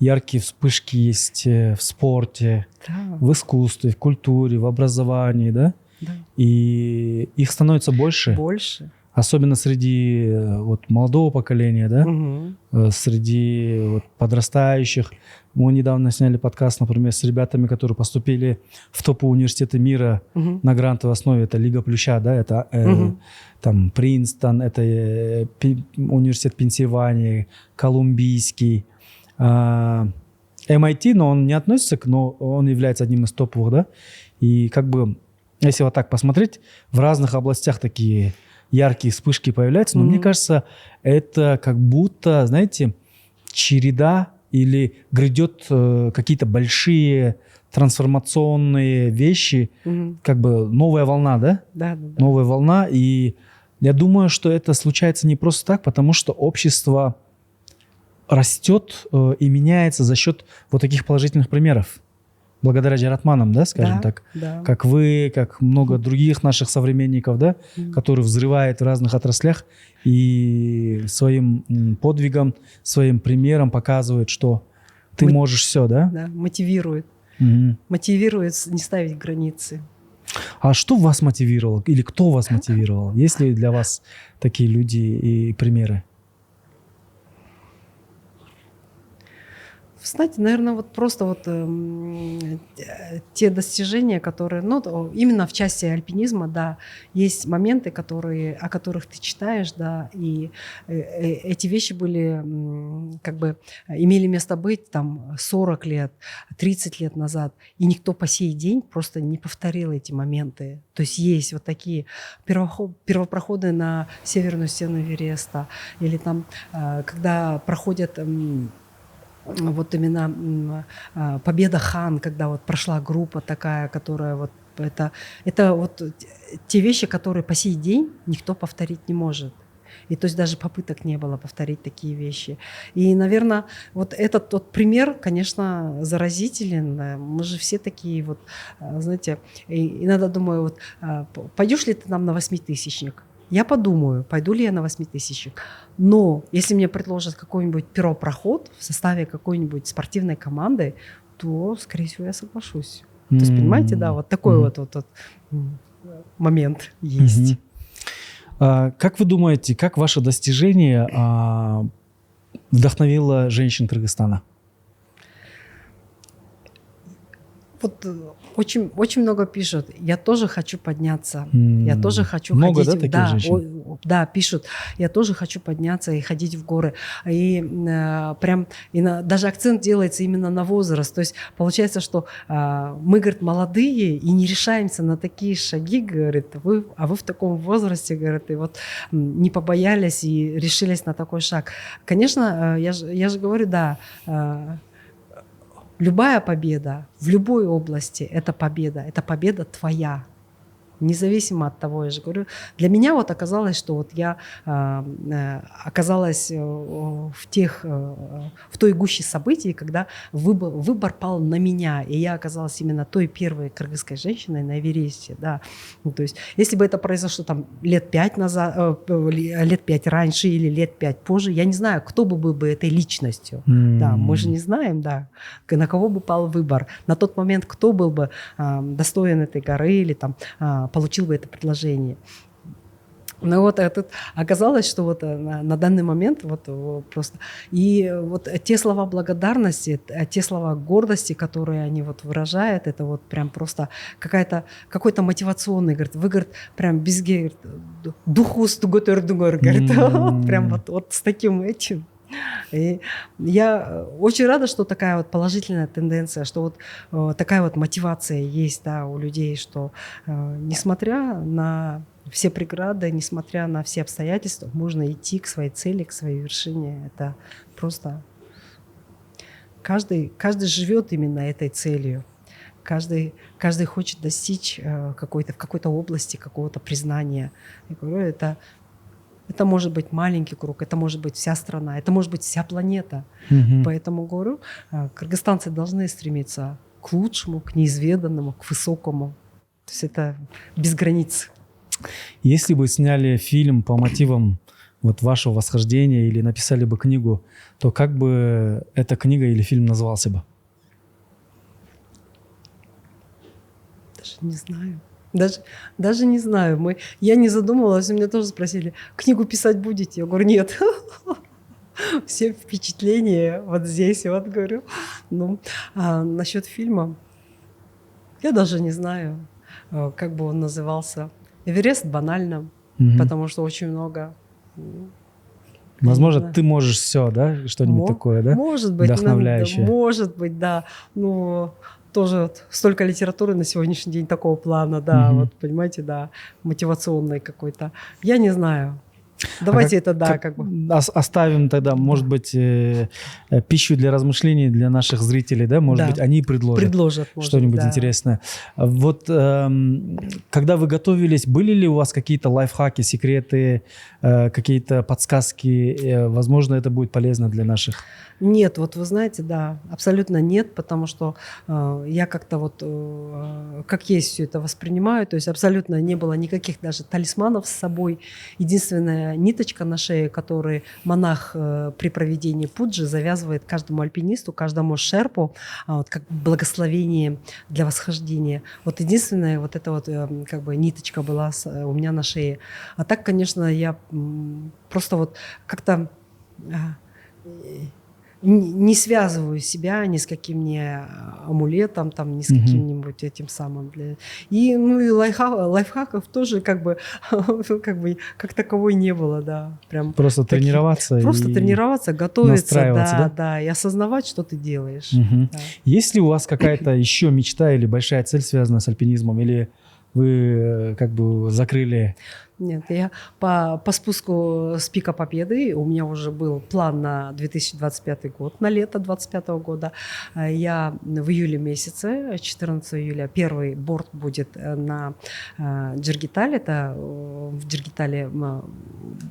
яркие вспышки есть в спорте, Да. в искусстве, в культуре, в образовании, да? Да. И их становится больше. Больше. Особенно среди вот молодого поколения, да? Среди вот подрастающих. Мы недавно сняли подкаст, например, с ребятами, которые поступили в топовые университеты мира на грантовой основе. Это Лига Плюща, да? Это там Принстон, это университет Пенсильвании, Колумбийский. MIT, но он не относится, но он является одним из топовых, да? И как бы, если вот так посмотреть, в разных областях такие яркие вспышки появляются, но мне кажется, это как будто, знаете, череда или грядет какие-то большие трансформационные вещи, как бы новая волна, да? Да. Новая волна, и я думаю, что это случается не просто так, потому что общество растет и меняется за счет вот таких положительных примеров. Благодаря Джаратманам, да, скажем так. Да. Как вы, как много других наших современников, да, которые взрывают в разных отраслях и своим подвигом, своим примером показывают, что ты можешь все, да? Да, мотивирует. Мотивирует не ставить границы. А что вас мотивировало? Или кто вас мотивировал? Есть ли для вас такие люди и примеры? знаете, наверное, вот просто вот те достижения, которые, ну, именно в части альпинизма, да, есть моменты, о которых ты читаешь, да, и эти вещи были, как бы, имели место быть там 40 лет, 30 лет назад, и никто по сей день просто не повторил эти моменты. То есть вот такие первопроходы на северную стену Эвереста, или там, когда проходят вот именно Победа Хан, когда вот прошла группа такая, которая вот это вот те вещи, которые по сей день никто повторить не может. И то есть даже попыток не было повторить такие вещи. И, наверное, вот этот тот пример, конечно, заразителен. Мы же все такие вот, знаете, иногда думаю, вот пойдешь ли ты нам на 8000-ник? Я подумаю, пойду ли я на 8000-ник. Но если мне предложат какой-нибудь первопроход в составе какой-нибудь спортивной команды, то, скорее всего, я соглашусь. То есть, понимаете, да, вот такой вот момент есть. Как вы думаете, как ваше достижение вдохновило женщин Кыргызстана? Вот очень, очень много пишут. Я тоже хочу подняться. Я тоже хочу много, ходить. Да, таких женщин? Да, пишут. Я тоже хочу подняться и ходить в горы. И прям даже акцент делается именно на возраст. То есть получается, что мы, говорит, молодые и не решаемся на такие шаги, говорит, а вы в таком возрасте, говорит, и вот не побоялись и решились на такой шаг. Конечно, я же говорю, да, любая победа в любой области – это победа твоя. Независимо от того, я же говорю. Для меня вот оказалось, что вот я оказалась в той гуще событий, когда выбор пал на меня, и я оказалась именно той первой кыргызской женщиной на Эвересте. Да. Ну, то есть, если бы это произошло там лет 5 раньше или лет 5 позже, я не знаю, кто был бы этой личностью. Да, мы же не знаем, да, на кого бы пал выбор. На тот момент кто был бы достоин этой горы или там получил бы это предложение. Но вот оказалось, что вот на данный момент вот просто... И вот те слова благодарности, те слова гордости, которые они вот выражают, это вот прям просто какой-то мотивационный, говорит, вы, говорит, прям без духу стуготер-дугор, говорит, прям вот с таким этим. И я очень рада, что такая вот положительная тенденция, что вот такая вот мотивация есть, да, у людей, что несмотря на все преграды, несмотря на все обстоятельства, можно идти к своей цели, к своей вершине. Это просто каждый живет именно этой целью. Каждый хочет достичь в какой-то области какого-то признания. Я говорю, это может быть маленький круг, это может быть вся страна, это может быть вся планета. Поэтому, говорю, кыргызстанцы должны стремиться к лучшему, к неизведанному, к высокому. То есть это без границ. Если бы сняли фильм по мотивам вот вашего восхождения или написали бы книгу, то как бы эта книга или фильм назывался бы? Даже не знаю. Даже не знаю. Я не задумывалась, меня тоже спросили, книгу писать будете? Я говорю, нет. Все впечатления вот здесь, вот говорю. Ну, насчет фильма, я даже не знаю, как бы он назывался. Эверест банально, потому что очень много. Возможно, ты можешь все, да? Что-нибудь такое, да? Может быть. Вдохновляющее. Может быть, да. Ну, тоже вот столько литературы на сегодняшний день такого плана, да, вот, понимаете, да, мотивационной какой-то. Я не знаю. Давайте как бы... Оставим тогда, может быть, пищу для размышлений для наших зрителей, да? Может быть, они предложат что-нибудь интересное. Вот когда вы готовились, были ли у вас какие-то лайфхаки, секреты, какие-то подсказки? Возможно, это будет полезно для наших... Нет, вот вы знаете, да, абсолютно нет, потому что я как-то вот как есть все это воспринимаю, то есть абсолютно не было никаких даже талисманов с собой. Единственная ниточка на шее, которую монах при проведении пуджи завязывает каждому альпинисту, каждому шерпу, вот как благословение для восхождения. Вот единственная вот эта вот как бы ниточка была у меня на шее. А так, конечно, я просто вот как-то... не связываю себя ни с каким ни амулетом, там, ни с каким-нибудь этим самым. И лайфхаков тоже как бы как таковой не было, да. Прям просто тренироваться. Просто тренироваться, готовиться, да, и осознавать, что ты делаешь. Да. Есть ли у вас какая-то еще мечта или большая цель, связанная с альпинизмом, или вы как бы закрыли? Нет, я по спуску с Пика Победы, у меня уже был план на 2025 год, на лето 2025 года. Я в июле месяце, 14 июля, первый борт будет на Джиргитале. Это в Джиргитале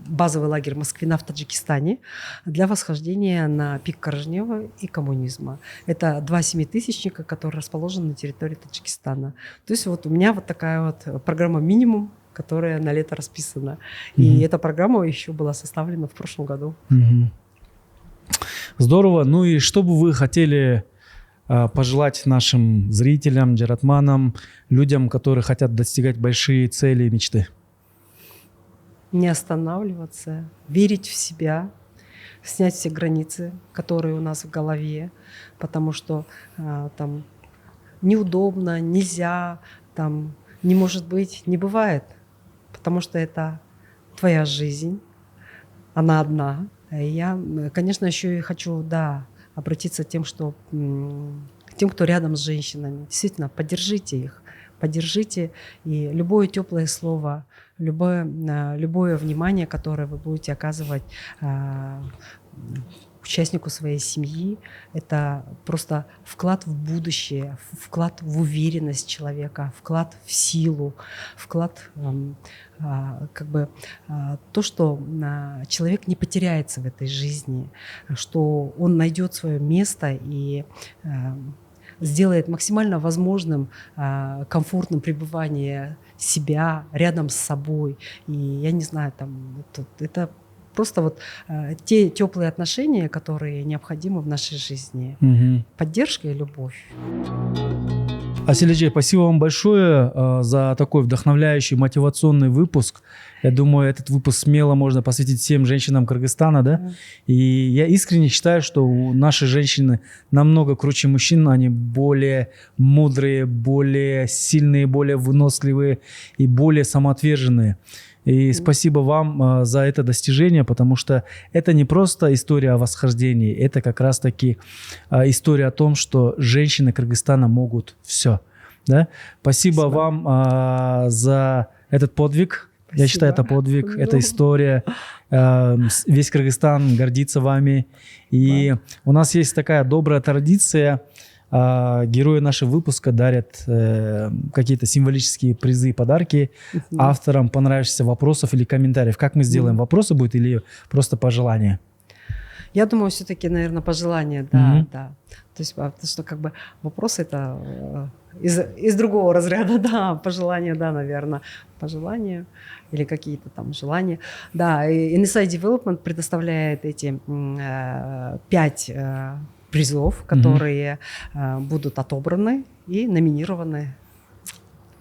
базовый лагерь Москвина в Таджикистане для восхождения на пик Коржнева и коммунизма. Это 2 семитысячника, которые расположены на территории Таджикистана. То есть вот у меня вот такая вот программа минимум, которая на лето расписана. И эта программа еще была составлена в прошлом году. Здорово. Ну и что бы вы хотели пожелать нашим зрителям, джаратманам, людям, которые хотят достигать большие цели и мечты? Не останавливаться, верить в себя, снять все границы, которые у нас в голове, потому что там неудобно, нельзя, там не может быть, не бывает. Потому что это твоя жизнь, она одна. Я, конечно, еще и хочу, обратиться к тем, кто рядом с женщинами. Действительно, поддержите их, поддержите. И любое теплое слово, любое внимание, которое вы будете оказывать участнику своей семьи, это просто вклад в будущее, вклад в уверенность человека, вклад в силу, вклад то, что человек не потеряется в этой жизни, что он найдет свое место и сделает максимально возможным комфортным пребывание себя рядом с собой. И я не знаю, это просто вот те теплые отношения, которые необходимы в нашей жизни. Поддержка и любовь. Асель, спасибо вам большое за такой вдохновляющий, мотивационный выпуск. Я думаю, этот выпуск смело можно посвятить всем женщинам Кыргызстана, да? И я искренне считаю, что наши женщины намного круче мужчин, они более мудрые, более сильные, более выносливые и более самоотверженные. И спасибо вам за это достижение, потому что это не просто история о восхождении, это как раз-таки история о том, что женщины Кыргызстана могут все. Да? Спасибо вам за этот подвиг. Спасибо. Я считаю, это подвиг, это история. Весь Кыргызстан гордится вами. И у нас есть такая добрая традиция. Герои нашего выпуска дарят какие-то символические призы и подарки авторам понравившихся вопросов или комментариев. Как мы сделаем? Вопросы будут или просто пожелания? Я думаю, все-таки, наверное, пожелания, да. То есть, потому что как бы вопросы это из другого разряда, да, пожелания, да, наверное, пожелания или какие-то там желания. Да, и NSI Development предоставляет эти 5 призов, которые будут отобраны и номинированы.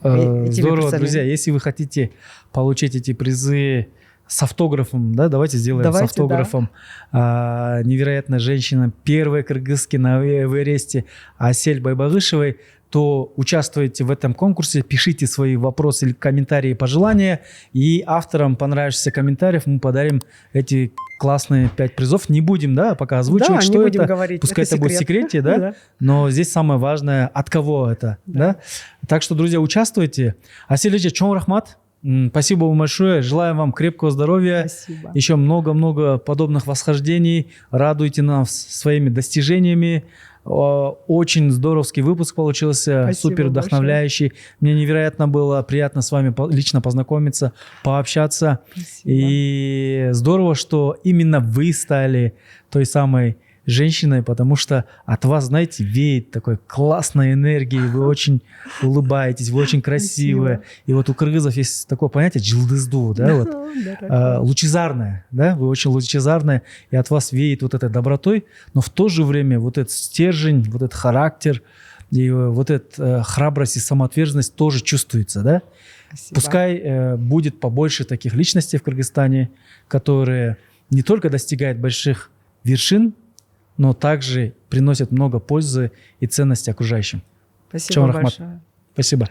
Здорово, друзья. Если вы хотите получить эти призы с автографом, да, давайте сделаем с автографом. Да. Невероятная женщина, первая кыргызки на Эвересте Асель Байбагышевой, то участвуйте в этом конкурсе, пишите свои вопросы или комментарии, пожелания, и авторам понравившихся комментариев мы подарим эти классные 5 призов. Не будем, пока озвучивать, что это. Говорить. Пускай это будет в секрете, да? Но здесь самое важное, от кого это. Да? Так что, друзья, участвуйте. Асель, чон рахмат. Спасибо вам большое. Желаю вам крепкого здоровья. Спасибо. Еще много-много подобных восхождений. Радуйте нас своими достижениями. Очень здоровский выпуск получился. Спасибо, супер вдохновляющий. Большое. Мне невероятно было приятно с вами лично познакомиться, пообщаться. Спасибо. И здорово, что именно вы стали той самой женщиной, потому что от вас, знаете, веет такой классной энергией, вы очень улыбаетесь, вы очень красивые. Спасибо. И вот у кыргызов есть такое понятие «джилдызду», лучезарное, да, вы очень лучезарная, и от вас веет вот этой добротой, но в то же время вот этот стержень, вот этот характер, и вот эта храбрость и самоотверженность тоже чувствуется, да? Спасибо. Пускай будет побольше таких личностей в Кыргызстане, которые не только достигают больших вершин, но также приносят много пользы и ценности окружающим. Спасибо Рахмат. большое. Спасибо.